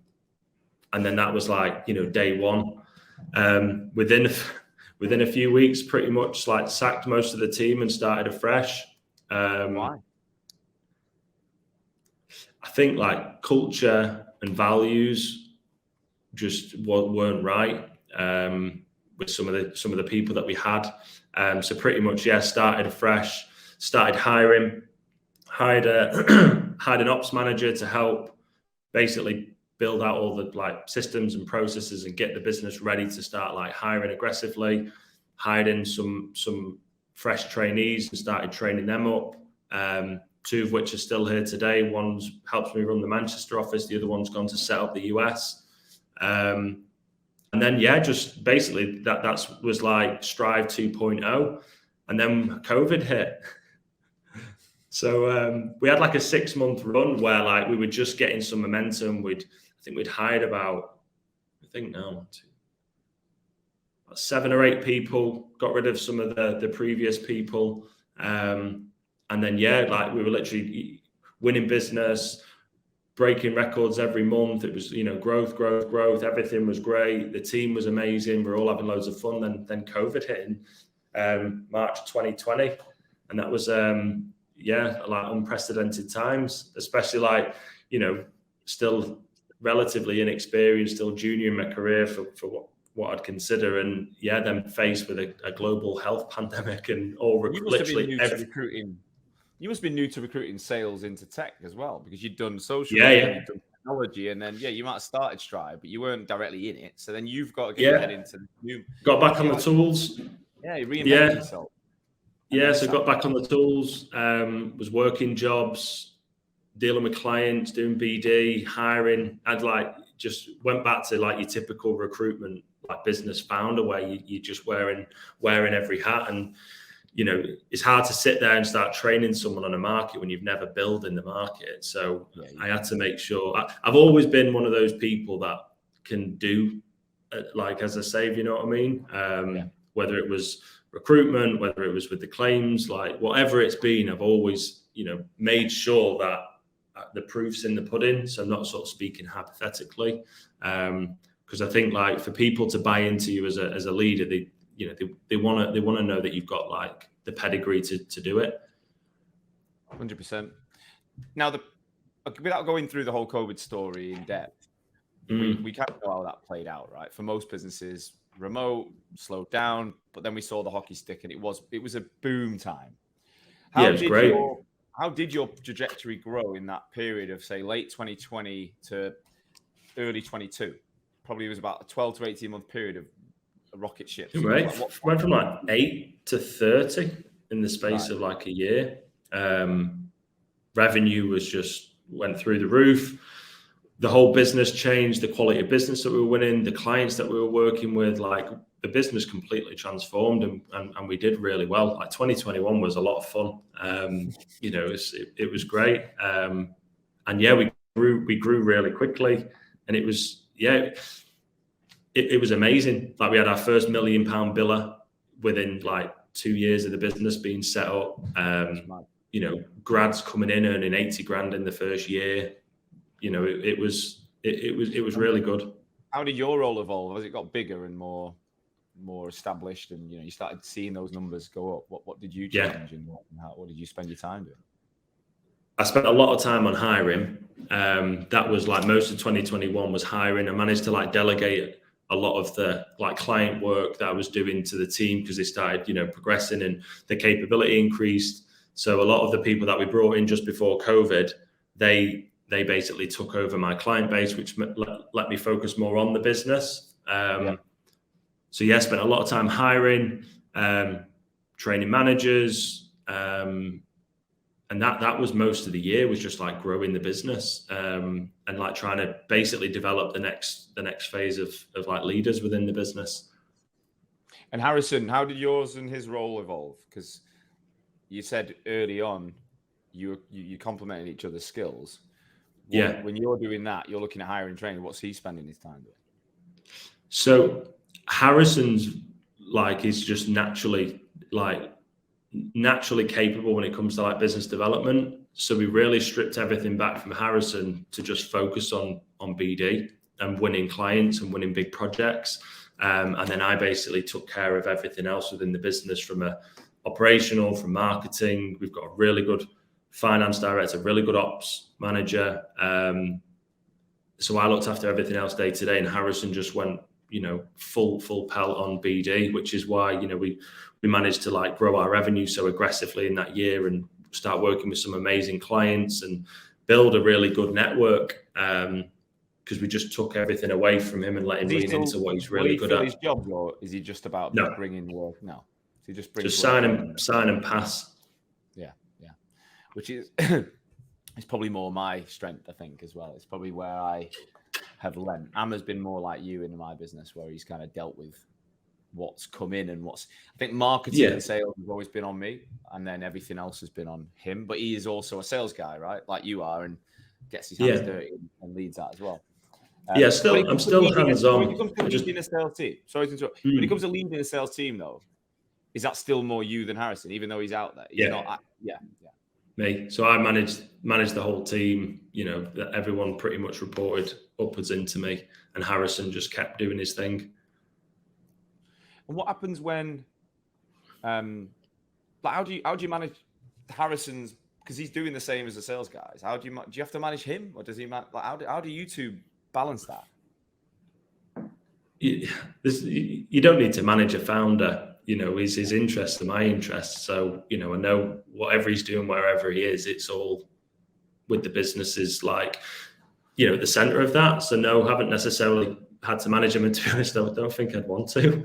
Speaker 2: then that was like, day one. Within a few weeks, pretty much like sacked most of the team and started afresh.
Speaker 1: Why?
Speaker 2: I think like culture and values just weren't right. With some of the people that we had. So pretty much, started afresh, started hiring, hired an ops manager to help basically build out all the systems and processes and get the business ready to start hiring aggressively, hired in some fresh trainees and started training them up. Two of which are still here today. One's helps me run the Manchester office. The other one's gone to set up the US. And then, just basically that was like Strive 2.0. And then COVID hit. So we had like a 6-month run where we were just getting some momentum. I think we'd hired about 7 or 8 people, got rid of some of the previous people. And then, we were literally winning business, breaking records every month. It was, growth. Everything was great. The team was amazing. We're all having loads of fun. Then COVID hit in March 2020. And that was, unprecedented times, especially still relatively inexperienced, still junior in my career for what I'd consider. And then faced with a global health pandemic and all literally
Speaker 1: recruiting. You must be new to recruiting sales into tech as well, because you'd done social,
Speaker 2: you've
Speaker 1: done technology, and then you might have started Strive, but you weren't directly in it. So then you've got to get your head into the new.
Speaker 2: Got back on the tools.
Speaker 1: You reinvented yourself.
Speaker 2: So got back on the tools. Was working jobs, dealing with clients, doing BD, hiring. I'd like just went back to like your typical recruitment, like business founder, where you're just wearing every hat. And, you know, it's hard to sit there and start training someone on a market when you've never built in the market. So I had to make sure. I've always been one of those people that can do, like, as I say, if you know what I mean? Whether it was recruitment, whether it was with the claims, like whatever it's been, I've always, you know, made sure that the proof's in the pudding. So I'm not sort of speaking hypothetically, because I think like for people to buy into you as a leader, they want to know that you've got like the pedigree to do it.
Speaker 1: 100%. Now, without going through the whole COVID story in depth, we kind of know how that played out, right? For most businesses, remote slowed down, but then we saw the hockey stick, and it was a boom time.
Speaker 2: It was great.
Speaker 1: How did your trajectory grow in that period of, say, late 2020 to early 22? Probably it was about a 12 to 18 month period of a rocket ship.
Speaker 2: Right. Went from like 8 to 30 in the space of like a year. Revenue was just went through the roof. The whole business changed, the quality of business that we were winning, the clients that we were working with, like the business completely transformed, and we did really well. Like 2021 was a lot of fun. You know, it was great. And yeah, we grew really quickly, and it was, it was amazing. Like we had our first £1 million biller within like 2 years of the business being set up. You know, grads coming in earning 80 grand in the first year. You know, it was really good. How
Speaker 1: did your role evolve as it got bigger and more established, and you know you started seeing those numbers go up? What did you change, and what did you spend your time doing?
Speaker 2: I spent a lot of time on hiring. That was like most of 2021 was hiring. I managed to like delegate a lot of the like client work that I was doing to the team because they started, you know, progressing and the capability increased. So a lot of the people that we brought in just before COVID, they basically took over my client base, which let me focus more on the business. So yeah, spent a lot of time hiring, training managers, and that was most of the year, was just like growing the business, and like trying to basically develop the next phase of like leaders within the business.
Speaker 1: And Harrison, how did yours and his role evolve? Because you said early on you complemented each other's skills. When you're doing that, you're looking at hiring and training. What's he spending his time doing?
Speaker 2: So Harrison's like is just naturally capable when it comes to like business development. So we really stripped everything back from Harrison to just focus on BD and winning clients and winning big projects. And then I basically took care of everything else within the business, from operational, from marketing. We've got a really good finance director, really good ops manager. So I looked after everything else day to day, and Harrison just went, you know, full pelt on BD, which is why, you know, we managed to like grow our revenue so aggressively in that year and start working with some amazing clients and build a really good network. Because we just took everything away from him and let him lean into what he's really good at.
Speaker 1: His job, or is he just about bringing work? No, he just brings
Speaker 2: sign and pass.
Speaker 1: Yeah. Which is it's probably more my strength, I think, as well. It's probably where I have lent. Amma's been more like you in my business, where he's kind of dealt with what's come in and I think marketing and sales has always been on me, and then everything else has been on him. But he is also a sales guy, right? Like you are, and gets his hands dirty and leads that as well.
Speaker 2: I'm still hands-on.
Speaker 1: When it comes to leading a sales team, sorry to interrupt. When it comes to leading a sales team, though, is that still more you than Harrison, even though he's out there? He's not.
Speaker 2: Me. So I managed the whole team. You know, that everyone pretty much reported upwards into me, and Harrison just kept doing his thing.
Speaker 1: And what happens when, like, how do you manage Harrison's? Because he's doing the same as the sales guys. Do you have to manage him, or does he? Like, how do you two balance that?
Speaker 2: You don't need to manage a founder. You know, his interests are my interests. So, you know, I know whatever he's doing, wherever he is, it's all with the businesses, like, you know, at the center of that. So no, haven't necessarily had to manage him. And to be honest, I don't think I'd want to.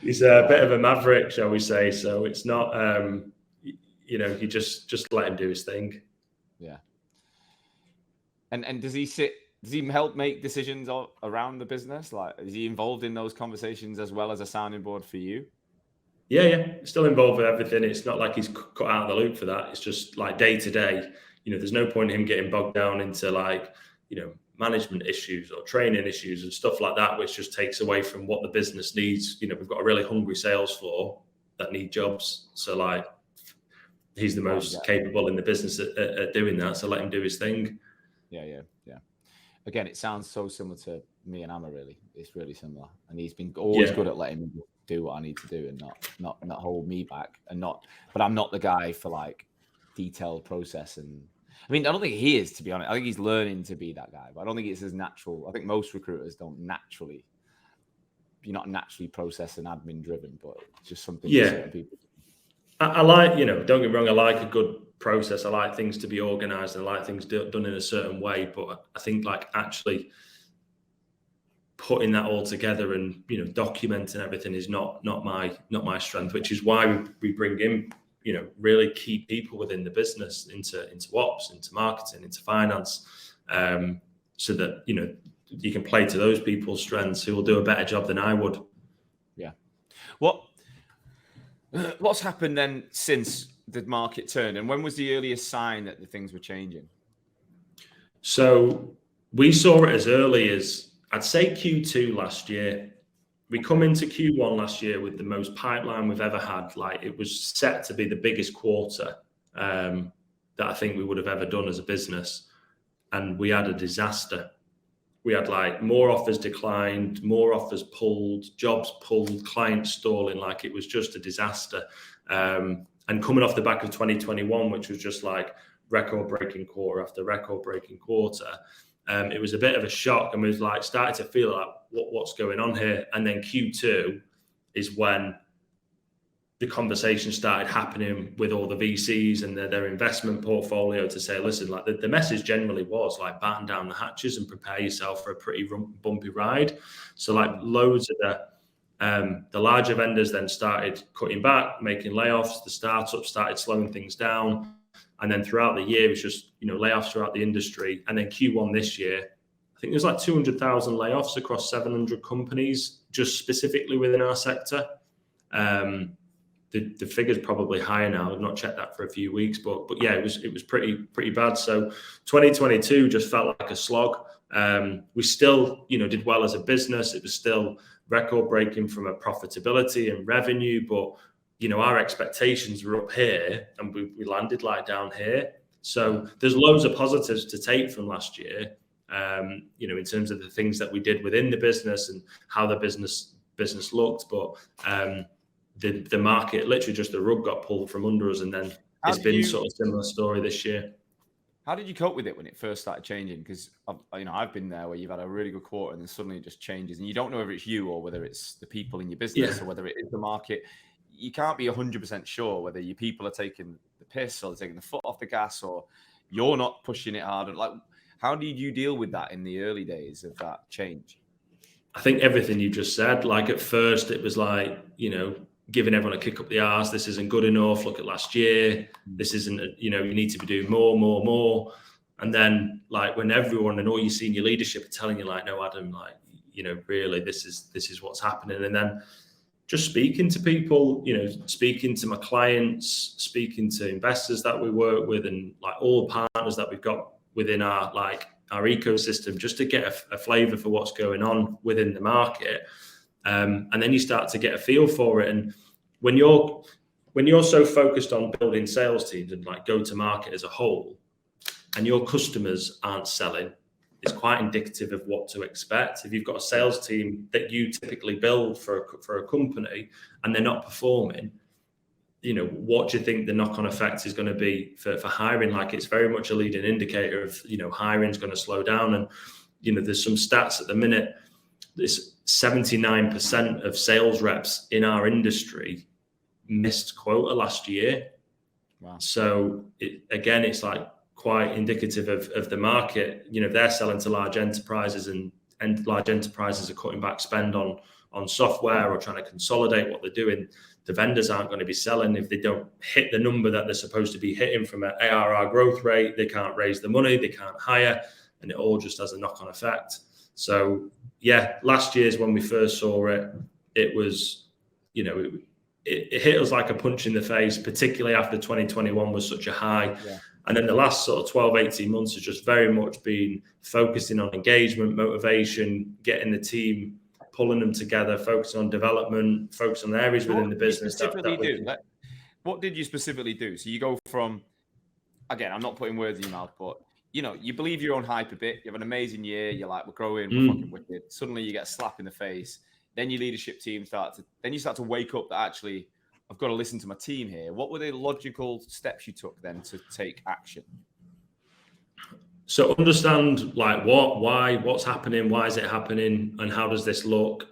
Speaker 2: He's a bit of a maverick, shall we say. So it's not, you just let him do his thing.
Speaker 1: Yeah. And does he help make decisions around the business? Like, is he involved in those conversations as well as a sounding board for you?
Speaker 2: Yeah. Still involved with everything. It's not like he's cut out of the loop for that. It's just like day to day. There's no point in him getting bogged down into like, management issues or training issues and stuff like that, which just takes away from what the business needs. We've got a really hungry sales floor that need jobs. So like, he's the most capable in the business at doing that. So let him do his thing.
Speaker 1: Yeah. Again, it sounds so similar to me and Amma, really. It's really similar. And he's been always good at letting me do what I need to do and not hold me back but I'm not the guy for like detailed process. And I mean, I don't think he is, to be honest. I think he's learning to be that guy, but I don't think it's as natural. I think most recruiters you're not naturally process and admin driven, but it's just something that certain people do.
Speaker 2: I like, don't get me wrong, I like a good process. I like things to be organized and I like things done in a certain way. But I think like actually putting that all together and, documenting everything is not my strength, which is why we bring in, really key people within the business into ops, into marketing, into finance, so that, you can play to those people's strengths who will do a better job than I would.
Speaker 1: Yeah. What's happened then since the market turned, and when was the earliest sign that the things were changing?
Speaker 2: So we saw it as early as, I'd say, Q2 last year. We come into Q1 last year with the most pipeline we've ever had. Like, it was set to be the biggest quarter that I think we would have ever done as a business. And we had a disaster. We had like more offers declined, more offers pulled, jobs pulled, clients stalling. Like, it was just a disaster. And coming off the back of 2021, which was just like record-breaking quarter after record-breaking quarter, it was a bit of a shock, and we was like started to feel like what's going on here. And then Q2 is when the conversation started happening with all the VCs and their investment portfolio to say, listen, like the message generally was like batten down the hatches and prepare yourself for a pretty bumpy ride. So like loads of the larger vendors then started cutting back, making layoffs. The startups started slowing things down. And then throughout the year, it was just, layoffs throughout the industry. And then Q1 this year, I think there's like 200,000 layoffs across 700 companies, just specifically within our sector. The figure's probably higher now. I've not checked that for a few weeks, but yeah, it was pretty bad. So 2022 just felt like a slog. We still, did well as a business. It was still record breaking from a profitability and revenue, but our expectations were up here and we landed like down here. So there's loads of positives to take from last year, in terms of the things that we did within the business and how the business looked. But the market, literally just the rug got pulled from under us. And then it's been sort of similar story this year.
Speaker 1: How did you cope with it when it first started changing? Because I've been there where you've had a really good quarter and then suddenly it just changes and you don't know whether it's you or whether it's the people in your business or whether it is the market. You can't be 100% sure whether your people are taking the piss or they're taking the foot off the gas or you're not pushing it hard. Like, how did you deal with that in the early days of that change?
Speaker 2: I think everything you just said. Like, at first it was like, giving everyone a kick up the arse. This isn't good enough. Look at last year. This isn't, you need to be doing more. And then like when everyone and all your senior leadership are telling you like, no, Adam, like, really, this is what's happening. And then just speaking to people, speaking to my clients, speaking to investors that we work with and like all the partners that we've got within our ecosystem, just to get a flavor for what's going on within the market. And then you start to get a feel for it. And when you're so focused on building sales teams and like go to market as a whole, and your customers aren't selling, it's quite indicative of what to expect. If you've got a sales team that you typically build for a company and they're not performing, what do you think the knock-on effect is going to be for hiring? Like, it's very much a leading indicator of, hiring is going to slow down. And, there's some stats at the minute. This 79% of sales reps in our industry missed quota last year.
Speaker 1: Wow.
Speaker 2: So it's like quite indicative of the market. They're selling to large enterprises and large enterprises are cutting back spend on on software or trying to consolidate what they're doing, the vendors aren't going to be selling if they don't hit the number that they're supposed to be hitting from an ARR growth rate. They can't raise the money, they can't hire, and it all just has a knock-on effect. So yeah, last year's when we first saw it, it was, it hit us like a punch in the face, particularly after 2021 was such a high.
Speaker 1: Yeah.
Speaker 2: And then the last sort of 12, 18 months has just very much been focusing on engagement, motivation, getting the team, pulling them together, focusing on development, focusing on areas within the business.
Speaker 1: What did you specifically do? So you go from, again, I'm not putting words in your mouth, but you believe your own hype a bit. You have an amazing year. You're like, we're growing, we're fucking wicked. Suddenly you get a slap in the face. Then your leadership team start to wake up that actually, I've got to listen to my team here. What were the logical steps you took then to take action?
Speaker 2: So understand like what's happening, why is it happening, and how does this look,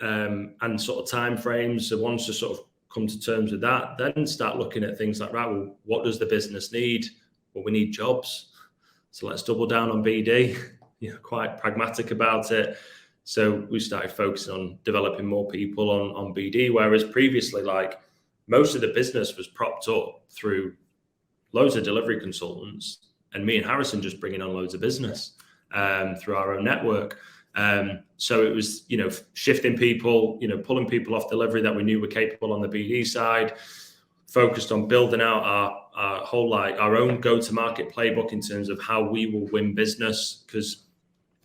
Speaker 2: and sort of time frames. So once you sort of come to terms with that, then start looking at things like, right, well, what does the business need? Well, we need jobs. So let's double down on BD. Quite pragmatic about it. So we started focusing on developing more people on BD, whereas previously, like most of the business was propped up through loads of delivery consultants and me and Harrison just bringing on loads of business through our own network. So it was, shifting people, pulling people off delivery that we knew were capable on the BD side, focused on building out our whole, our own go-to-market playbook in terms of how we will win business. Because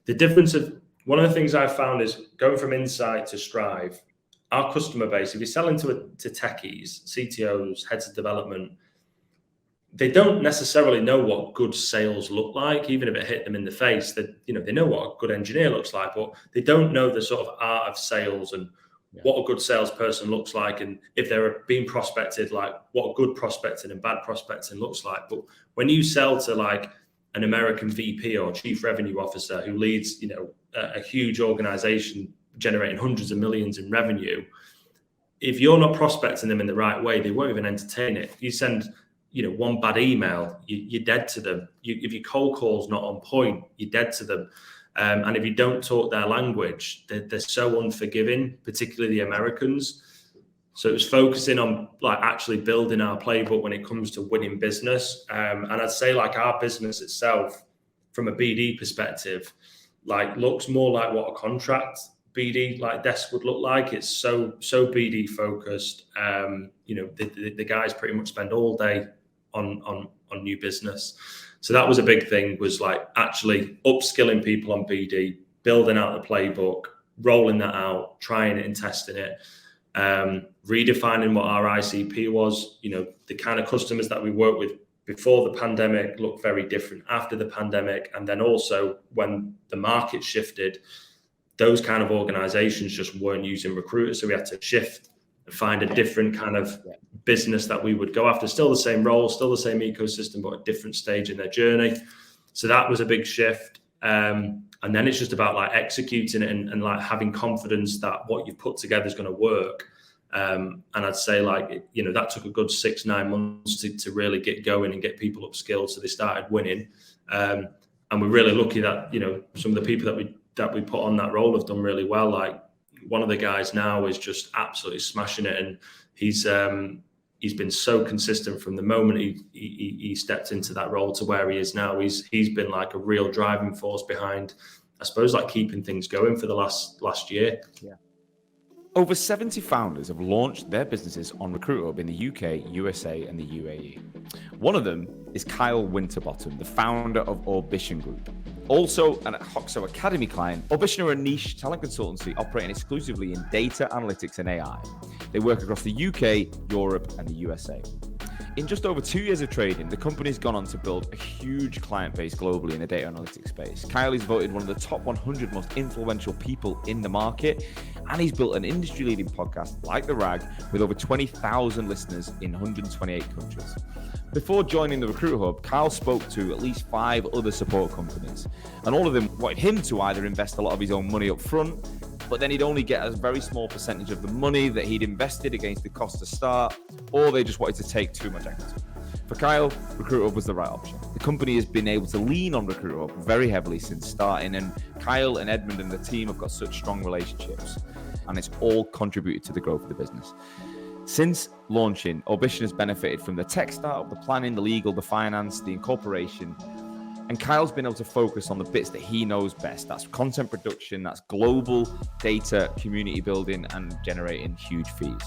Speaker 2: the difference of, one of the things I've found is going from Insight to Strive, our customer base, if you're selling to techies, CTOs, heads of development, they don't necessarily know what good sales look like, even if it hit them in the face. That they know what a good engineer looks like, but they don't know the sort of art of sales and what a good salesperson looks like, and if they're being prospected, like what good prospecting and bad prospecting looks like. But when you sell to like an American VP or chief revenue officer who leads, a huge organization generating hundreds of millions in revenue, if you're not prospecting them in the right way, they won't even entertain it. You send one bad email, you're dead to them. If your cold call's not on point, you're dead to them. And if you don't talk their language, they're so unforgiving, particularly the Americans. So it was focusing on like actually building our playbook when it comes to winning business. And I'd say like our business itself, from a BD perspective, like looks more like what a contract BD like desk would look like. It's so BD focused. The guys pretty much spend all day on new business. So that was a big thing, was like actually upskilling people on BD, building out the playbook, rolling that out, trying it and testing it, redefining what our ICP was. The kind of customers that we worked with before the pandemic look very different after the pandemic. And then also when the market shifted, those kind of organizations just weren't using recruiters. So we had to shift and find a different kind of business that we would go after. Still the same role, still the same ecosystem, but a different stage in their journey. So that was a big shift. And then it's just about like executing it and like having confidence that what you've put together is going to work. And I'd say like, that took a good 6-9 months to really get going and get people upskilled. So they started winning. And we're really lucky that, some of the people that we put on that role have done really well. Like one of the guys now is just absolutely smashing it. And he's been so consistent from the moment he stepped into that role to where he is now. He's been like a real driving force behind, I suppose, like keeping things going for the last year.
Speaker 1: Yeah. Over 70 founders have launched their businesses on RecruitHub in the UK, USA, and the UAE. One of them is Kyle Winterbottom, the founder of Orbition Group. Also an Hoxo Academy client, Orbition are a niche talent consultancy operating exclusively in data analytics and AI. They work across the UK, Europe, and the USA. In just over 2 years of trading, the company's gone on to build a huge client base globally in the data analytics space. Kyle is voted one of the top 100 most influential people in the market, and he's built an industry-leading podcast like The Rag with over 20,000 listeners in 128 countries. Before joining the Recruiter Hub, Kyle spoke to at least 5 other support companies, and all of them wanted him to either invest a lot of his own money up front, but then he'd only get a very small percentage of the money that he'd invested against the cost to start, or they just wanted to take too much equity. For Kyle, Recruiter Hub was the right option. The company has been able to lean on Recruiter Hub very heavily since starting, and Kyle and Edmund and the team have got such strong relationships. and it's all contributed to the growth of the business. Since launching, Orbition has benefited from the tech startup, the planning, the legal, the finance, the incorporation, and Kyle's been able to focus on the bits that he knows best. That's content production, that's global data, community building, and generating huge fees.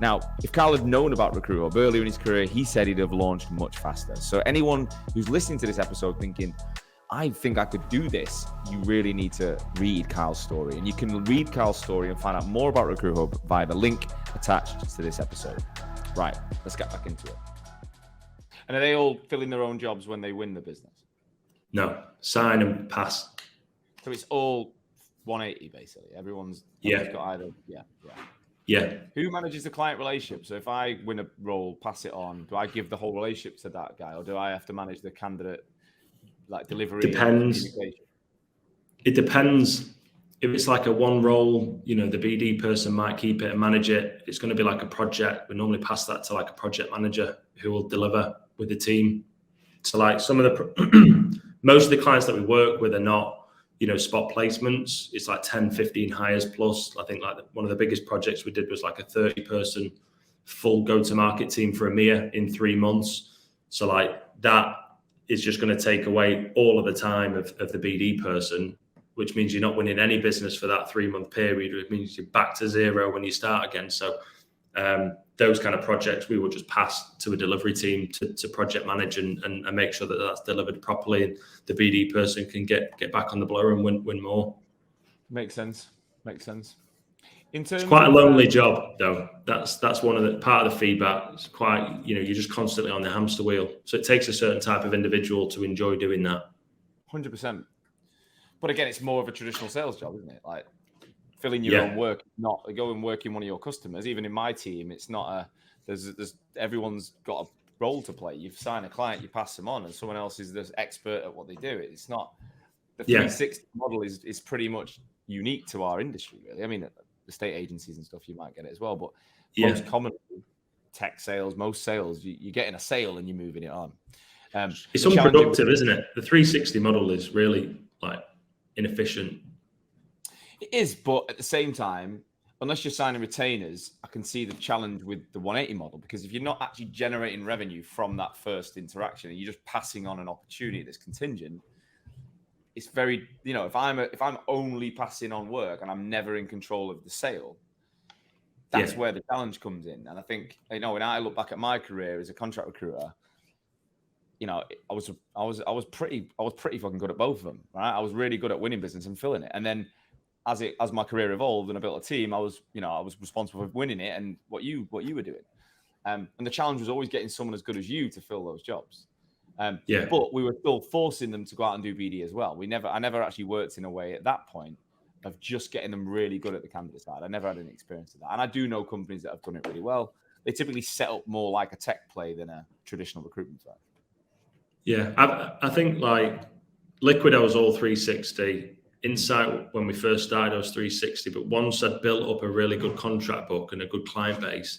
Speaker 1: Now, if Kyle had known about Recruit Hub earlier in his career, he said he'd have launched much faster. So anyone who's listening to this episode thinking, I think I could do this, you really need to read Kyle's story. And you can read Kyle's story and find out more about Recruit Hub via the link attached to this episode. Right, let's get back into it. And are they all filling their own jobs when they win the business?
Speaker 2: No, sign and pass.
Speaker 1: So it's all 180 basically. Everyone's got either. Yeah. Who manages the client relationship? So if I win a role, pass it on, do I give the whole relationship to that guy, or do I have to manage the candidate like delivery?
Speaker 2: Depends. It depends. If it's like a one role, the BD person might keep it and manage it. If it's going to be like a project, we normally pass that to like a project manager who will deliver with the team. So like some of the most of the clients that we work with are not, spot placements. It's like 10, 15 hires plus. I think like one of the biggest projects we did was like a 30-person full go-to-market team for EMEA in 3 months. So like that is just going to take away all of the time of the BD person, which means you're not winning any business for that 3-month period. It means you're back to zero when you start again. So those kind of projects we will just pass to a delivery team to project manage and make sure that that's delivered properly, and the BD person can get back on the blower and win more. Makes sense. It's quite a lonely job though. That's one of the part of the feedback. It's quite, you're just constantly on the hamster wheel. So it takes a certain type of individual to enjoy doing that.
Speaker 1: 100%. But again, it's more of a traditional sales job, isn't it? Like filling your own work, not go and work in one of your customers. Even in my team, it's not there's everyone's got a role to play. You sign a client, you pass them on, and someone else is the expert at what they do. It's not the 360 model is pretty much unique to our industry, really. I mean, the state agencies and stuff, you might get it as well, but most commonly, tech sales, most sales, you're getting a sale and you're moving it on. It's unproductive, isn't it? The 360 model is really like inefficient. It is, but at the same time, unless you're signing retainers, I can see the challenge with the 180 model, because if you're not actually generating revenue from that first interaction and you're just passing on an opportunity that's contingent, it's very, if I'm only passing on work and I'm never in control of the sale, that's where the challenge comes in. And I think, when I look back at my career as a contract recruiter, I was pretty fucking good at both of them, right? I was really good at winning business and filling it. And then as my career evolved and I built a team, I was responsible for winning it and what you were doing. And the challenge was always getting someone as good as you to fill those jobs. But we were still forcing them to go out and do BD as well. I never actually worked in a way at that point of just getting them really good at the candidate side. I never had any experience of that. And I do know companies that have done it really well. They typically set up more like a tech play than a traditional recruitment side. Yeah, I think like Liquid, I was all 360. Insight, when we first started, I was 360. But once I'd built up a really good contract book and a good client base,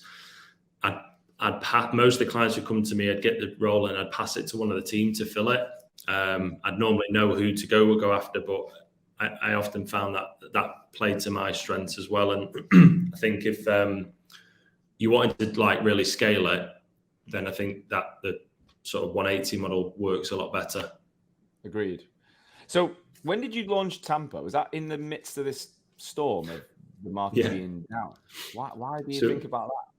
Speaker 1: most of the clients who come to me, I'd get the role and I'd pass it to one of the team to fill it. I'd normally know who to go after, but I often found that played to my strengths as well. And I think if you wanted to like really scale it, then I think that the sort of 180 model works a lot better. Agreed. So when did you launch Tampa? Was that in the midst of this storm of the market being down? Why do you think about that?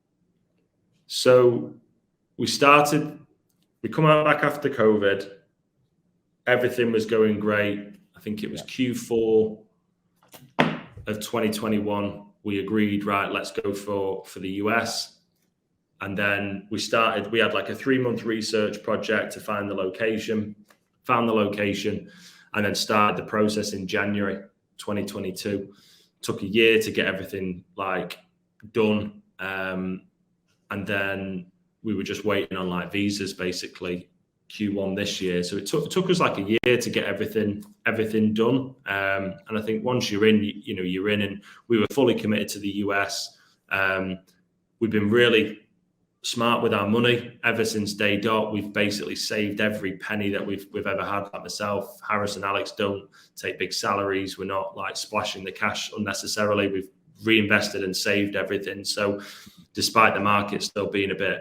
Speaker 1: So we come out back after COVID. Everything was going great. I think it was Q4 of 2021. We agreed, right, let's go for the US. And then we had like a 3-month research project to find the location, found the location, and then started the process in January 2022. Took a year to get everything like done. And then we were just waiting on like visas basically Q1 this year. So it took us like a year to get everything done. And I think once you're in, you're in, and we were fully committed to the US. We've been really smart with our money ever since day dot. We've basically saved every penny that we've ever had. Like myself, Harris and Alex don't take big salaries. We're not like splashing the cash unnecessarily. We've
Speaker 2: reinvested and saved everything. So despite the market still being a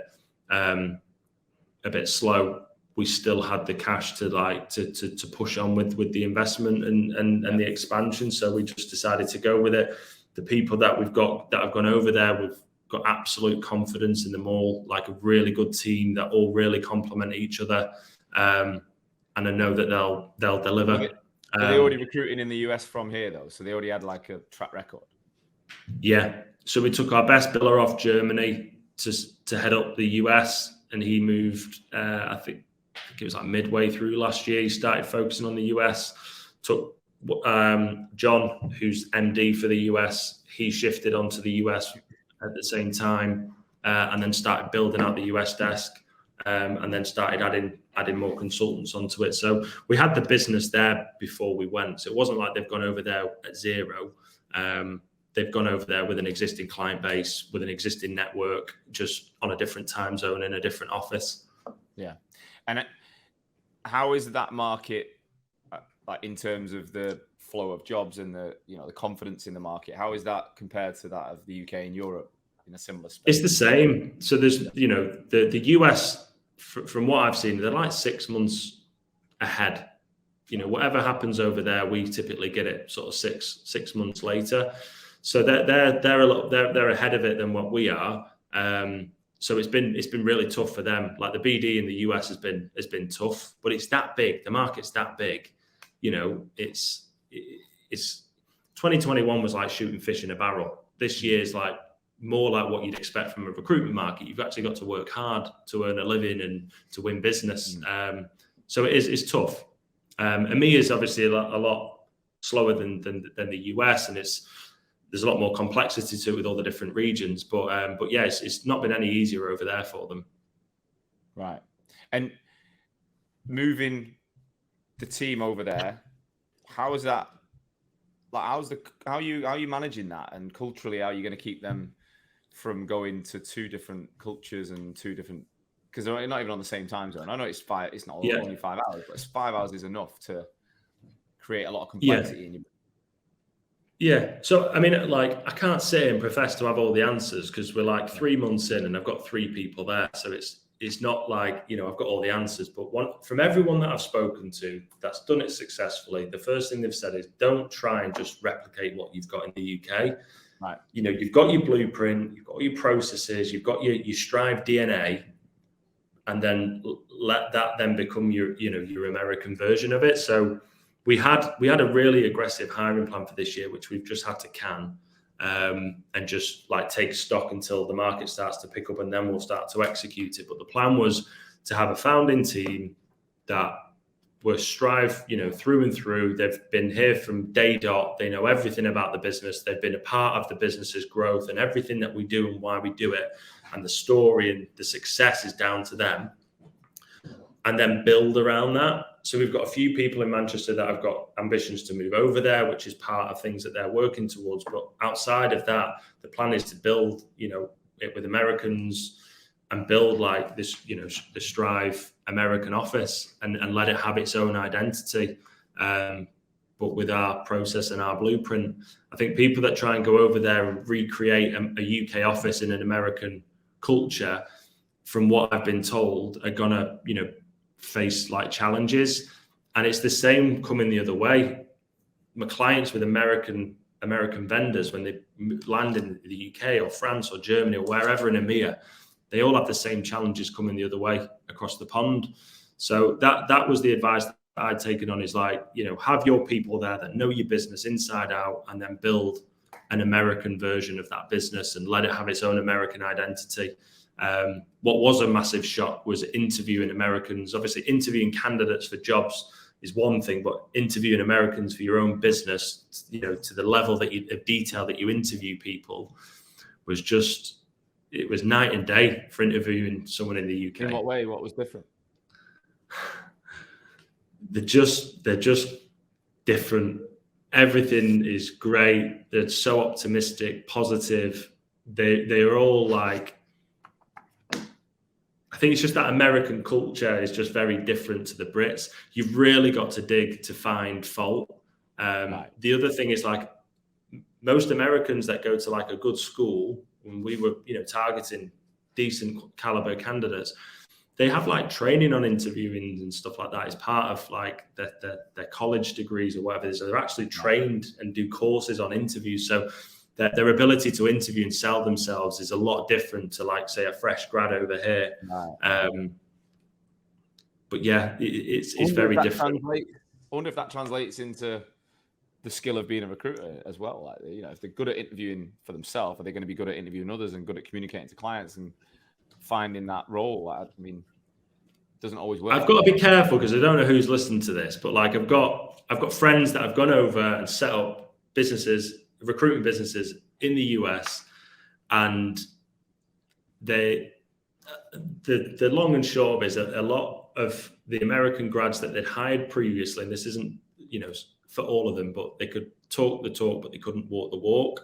Speaker 2: bit slow, we still had the cash to push on with the investment and the expansion. So we just decided to go with it. The people that we've got that have gone over there, we've got absolute confidence in them all, like a really good team that all really complement each other. And I know that they'll deliver.
Speaker 1: Were they already recruiting in the US from here though? So they already had like a track record?
Speaker 2: Yeah. So we took our best biller off Germany to head up the US, and he moved, I think it was like midway through last year. He started focusing on the US. Took John, who's MD for the US, he shifted onto the US at the same time, and then started building out the US desk, and then started adding more consultants onto it. So we had the business there before we went. So it wasn't like they've gone over there at zero. They've gone over there with an existing client base, with an existing network, just on a different time zone in a different office.
Speaker 1: Yeah. And how is that market, like in terms of the flow of jobs and the confidence in the market? How is that compared to that of the UK and Europe in a similar space?
Speaker 2: It's the same. So there's, the US, from what I've seen, they're like 6 months ahead. Whatever happens over there, we typically get it sort of six months later. So they're ahead of it than what we are. So it's been really tough for them. Like the BD in the US has been tough, but it's that big. The market's that big. It's 2021 was like shooting fish in a barrel. This year's like more like what you'd expect from a recruitment market. You've actually got to work hard to earn a living and to win business. So it's tough. EMEA is obviously a lot slower than the US, and there's a lot more complexity to it with all the different regions. But yeah, it's not been any easier over there for them.
Speaker 1: Right. And moving the team over there, how is that? Like, how are you managing that? And culturally, how are you going to keep them from going to two different cultures and two different? Because they're not even on the same time zone. I know it's not only 5 hours, but 5 hours is enough to create a lot of complexity in your.
Speaker 2: Yeah. So, I mean, like, I can't say and profess to have all the answers because we're like 3 months in and I've got 3 people there. So it's not like, I've got all the answers, but from everyone that I've spoken to that's done it successfully, the first thing they've said is don't try and just replicate what you've got in the UK.
Speaker 1: Right.
Speaker 2: You've got your blueprint, you've got your processes, you've got your Strive DNA, and then let that then become your American version of it. So we had a really aggressive hiring plan for this year, which we've just had to can, and just like take stock until the market starts to pick up, and then we'll start to execute it. But the plan was to have a founding team that were Strive, through and through. They've been here from day dot. They know everything about the business. They've been a part of the business's growth and everything that we do and why we do it. And the story and the success is down to them. And then build around that. So we've got a few people in Manchester that have got ambitions to move over there, which is part of things that they're working towards. But outside of that, the plan is to build, it with Americans and build like this, the Strive American office and let it have its own identity. But with our process and our blueprint, I think people that try and go over there and recreate a UK office in an American culture, from what I've been told, are gonna, face like challenges. And it's the same coming the other way. My clients with American vendors, when they land in the UK or France or Germany or wherever in EMEA, they all have the same challenges coming the other way across the pond. So that was the advice that I'd taken on, is like, have your people there that know your business inside out, and then build an American version of that business and let it have its own American identity. What was a massive shock was interviewing Americans. Obviously, interviewing candidates for jobs is one thing, but interviewing Americans for your own business, to the level of detail that you interview people, was just, it was night and day for interviewing someone in the UK.
Speaker 1: In what way? What was different?
Speaker 2: They're just different. Everything is great. They're so optimistic, positive. They are all like, I think it's just that American culture is just very different to the Brits. You've really got to dig to find fault. Right. The other thing is, like, most Americans that go to like a good school, when we were, targeting decent caliber candidates, they have like training on interviewing and stuff like that as part of like their college degrees or whatever. So they're actually trained and do courses on interviews. So their ability to interview and sell themselves is a lot different to like, say, a fresh grad over here. But yeah, it's very different.
Speaker 1: I wonder if that translates into the skill of being a recruiter as well. Like, if they're good at interviewing for themselves, are they going to be good at interviewing others and good at communicating to clients and finding that role? I mean, it doesn't always work.
Speaker 2: I've got to be careful because I don't know who's listening to this, but like I've got friends that have gone over and set up businesses, recruitment businesses in the US, and the long and short of it is a lot of the American grads that they'd hired previously, and this isn't, for all of them, but they could talk the talk, but they couldn't walk the walk.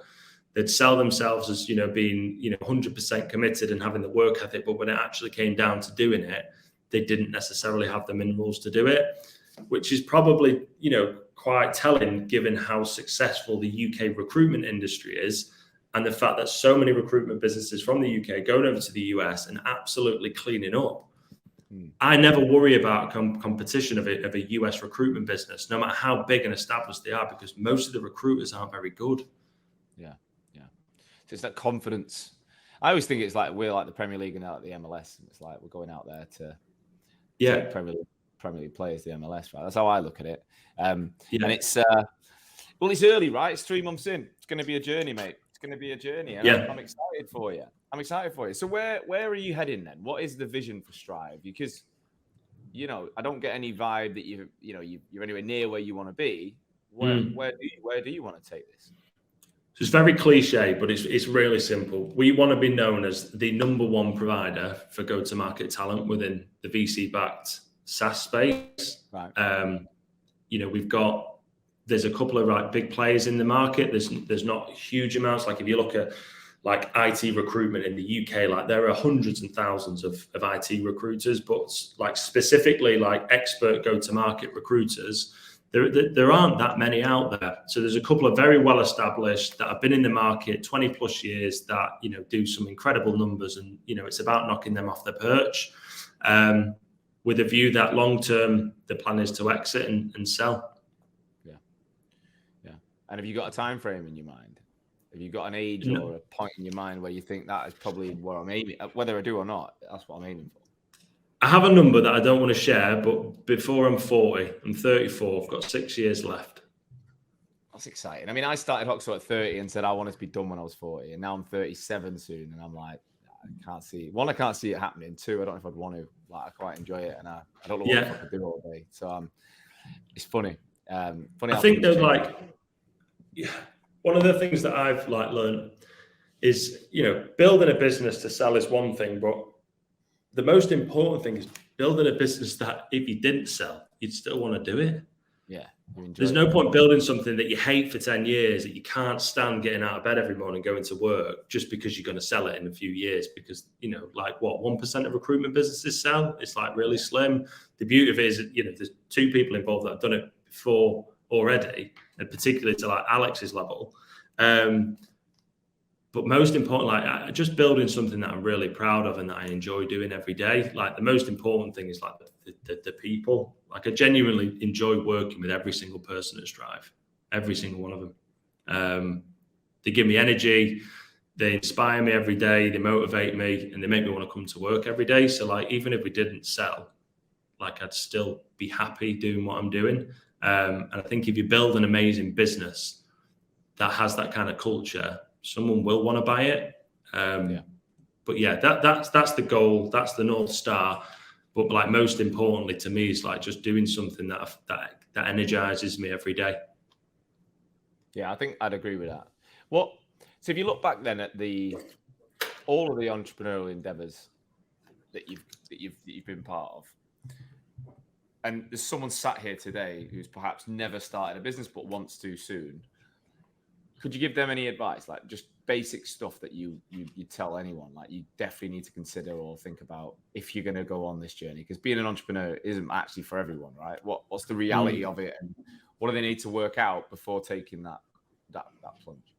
Speaker 2: They'd sell themselves as, being, 100% committed and having the work ethic, but when it actually came down to doing it, they didn't necessarily have the minerals to do it, which is probably, quite telling given how successful the UK recruitment industry is and the fact that so many recruitment businesses from the UK going over to the US and absolutely cleaning up. I never worry about competition of a US recruitment business, no matter how big and established they are, because most of the recruiters aren't very good.
Speaker 1: Yeah. So it's that confidence. I always think it's like we're like the Premier League and now like the MLS. And it's like we're going out there to Premier League players, the MLS, right? That's how I look at it. And it's it's early, right? It's 3 months in. It's going to be a journey, mate. It's going to be a journey, and I'm excited for you. So where are you heading then? What is the vision for Strive? Because I don't get any vibe that you're anywhere near where you want to be. Where do you want to take this?
Speaker 2: So it's very cliche, but it's really simple. We want to be known as the number one provider for go-to-market talent within the VC-backed SaaS space.
Speaker 1: Right.
Speaker 2: There's a couple of like big players in the market. There's not huge amounts. Like if you look at like IT recruitment in the UK, like there are hundreds and thousands of IT recruiters, but like specifically like expert go-to-market recruiters, there aren't that many out there. So there's a couple of very well established that have been in the market 20 plus years that do some incredible numbers, and it's about knocking them off their perch, with a view that long term the plan is to exit and sell.
Speaker 1: And have you got a time frame in your mind? Have you got an age or a point in your mind where you think that is probably where I'm aiming? Whether I do or not, that's what I'm aiming for.
Speaker 2: I have a number that I don't want to share, but before I'm 40, I'm 34. I've got 6 years left.
Speaker 1: That's exciting. I mean, I started Hoxo at 30 and said I wanted to be done when I was 40, and now I'm 37 soon, and I'm like, I can't see. One, I can't see it happening. Two, I don't know if I'd want to. Like, I quite enjoy it, and I don't know what I could do all day. So it's funny.
Speaker 2: I think there's like. One of the things that I've like learned is, building a business to sell is one thing, but the most important thing is building a business that if you didn't sell, you'd still want to do it.
Speaker 1: Yeah.
Speaker 2: There's no point building something that you hate for 10 years, that you can't stand getting out of bed every morning, going to work just because you're going to sell it in a few years. Because, like what, 1% of recruitment businesses sell? It's like really slim. The beauty of it is, there's 2 people involved that have done it before already, and particularly to like Alex's level. But most important, like just building something that I'm really proud of and that I enjoy doing every day. Like the most important thing is like the people. Like I genuinely enjoy working with every single person at Strive, every single one of them. They give me energy, they inspire me every day, they motivate me, and they make me want to come to work every day. So like even if we didn't sell, like I'd still be happy doing what I'm doing. And I think if you build an amazing business that has that kind of culture, someone will want to buy it. But yeah, that's the goal. That's the North Star. But like most importantly to me is like just doing something that energizes me every day.
Speaker 1: Yeah, I think I'd agree with that. So if you look back then at all of the entrepreneurial endeavors that you've been part of, and there's someone sat here today who's perhaps never started a business but wants to soon, could you give them any advice, like just basic stuff that you tell anyone, like you definitely need to consider or think about if you're going to go on this journey? Because being an entrepreneur isn't actually for everyone, right? What's the reality of it, and what do they need to work out before taking that plunge?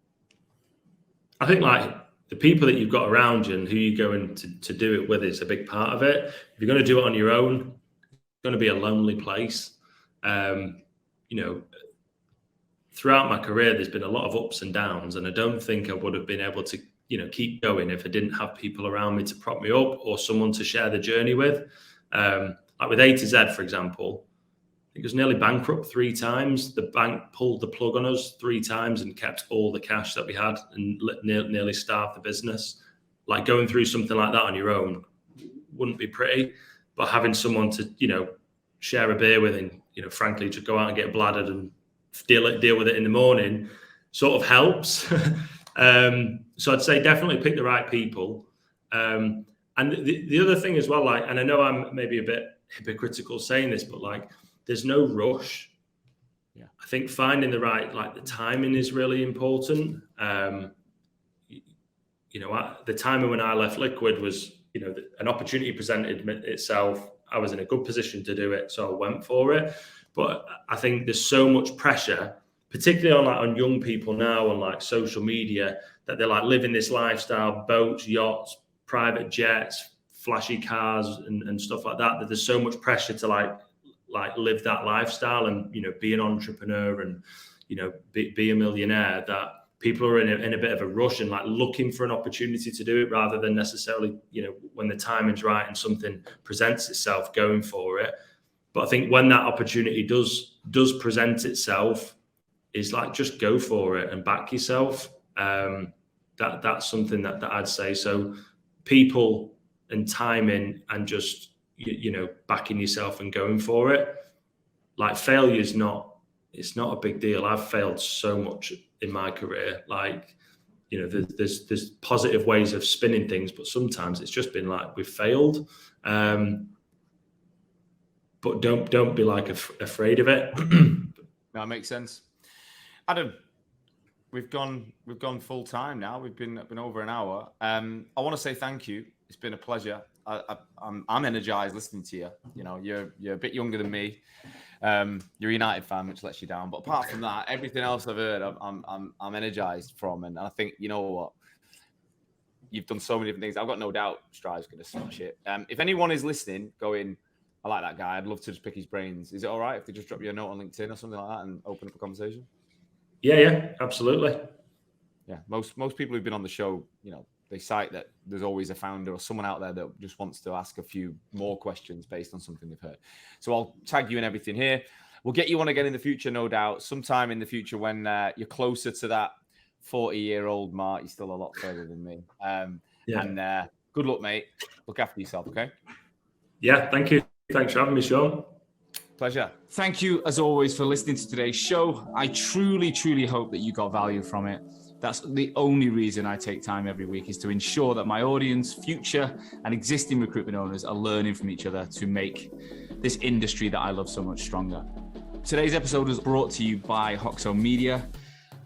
Speaker 2: I think like the people that you've got around you and who you're going to do it with is a big part of it. If you're going to do it on your own, it's going to be a lonely place. Throughout my career, there's been a lot of ups and downs, and I don't think I would have been able to, keep going if I didn't have people around me to prop me up or someone to share the journey with. Like with A to Z, for example, I think it was nearly bankrupt 3 times. The bank pulled the plug on us 3 times and kept all the cash that we had and nearly starved the business. Like going through something like that on your own wouldn't be pretty, but having someone to, share a beer with and, frankly, to go out and get bladdered and deal with it in the morning sort of helps. So I'd say definitely pick the right people. And the other thing as well, like, and I know I'm maybe a bit hypocritical saying this, but like, there's no rush.
Speaker 1: Yeah.
Speaker 2: I think finding the right, like the timing is really important. The timing when I left Liquid was, an opportunity presented itself. I was in a good position to do it, so I went for it. But I think there's so much pressure, particularly on young people now on like social media, that they're like living this lifestyle, boats, yachts, private jets, flashy cars and stuff like that, that there's so much pressure to like live that lifestyle and, be an entrepreneur and, be a millionaire, that people are in a bit of a rush and like looking for an opportunity to do it rather than necessarily, when the timing's right and something presents itself, going for it. But I think when that opportunity does present itself, is like just go for it and back yourself. That's something that I'd say. So people and timing and just backing yourself and going for it. Like failure's it's not a big deal. I've failed so much in my career. Like, there's positive ways of spinning things, but sometimes it's just been like we've failed. But don't be like afraid of it.
Speaker 1: That makes sense. Adam, we've gone full time now. We've been over an hour. I want to say thank you. It's been a pleasure. I'm energized listening to you. You're a bit younger than me. You're a United fan, which lets you down. But apart from that, everything else I've heard, I'm energized from. And I think, you know what? You've done so many different things. I've got no doubt Strive's going to smash it. If anyone is listening, going, I like that guy, I'd love to just pick his brains. Is it all right if they just drop you a note on LinkedIn or something like that and open up a conversation?
Speaker 2: Yeah, absolutely.
Speaker 1: Yeah, most people who've been on the show, they cite that there's always a founder or someone out there that just wants to ask a few more questions based on something they've heard. So I'll tag you in everything here. We'll get you on again in the future, no doubt. Sometime in the future when you're closer to that 40-year-old mark. You're still a lot further than me. And good luck, mate. Look after yourself, okay?
Speaker 2: Yeah, thank you. Thanks for having me, Sean.
Speaker 1: Pleasure. Thank you, as always, for listening to today's show. I truly, truly hope that you got value from it. That's the only reason I take time every week, is to ensure that my audience, future and existing recruitment owners, are learning from each other to make this industry that I love so much stronger. Today's episode was brought to you by Hoxo Media.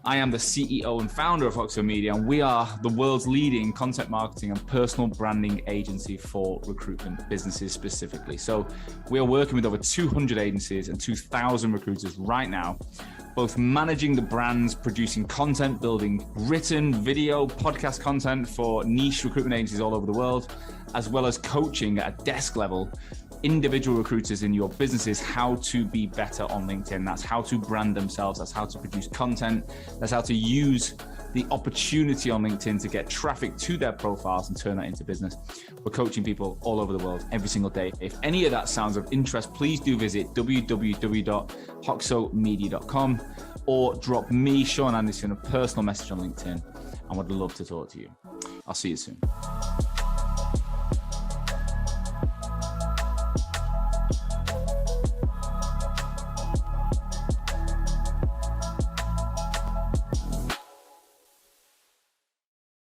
Speaker 1: I am the CEO and founder of Hoxo Media, and we are the world's leading content marketing and personal branding agency for recruitment businesses specifically. So we are working with over 200 agencies and 2,000 recruiters right now, both managing the brands, producing content, building written, video, podcast content for niche recruitment agencies all over the world, as well as coaching at a desk level individual recruiters in your businesses how to be better on LinkedIn. That's how to brand themselves. That's how to produce content. That's how to use the opportunity on LinkedIn to get traffic to their profiles and turn that into business. We're coaching people all over the world every single day. If any of that sounds of interest, please do visit www.hoxomedia.com or drop me, Sean Anderson, a personal message on LinkedIn. I would love to talk to you. I'll see you soon.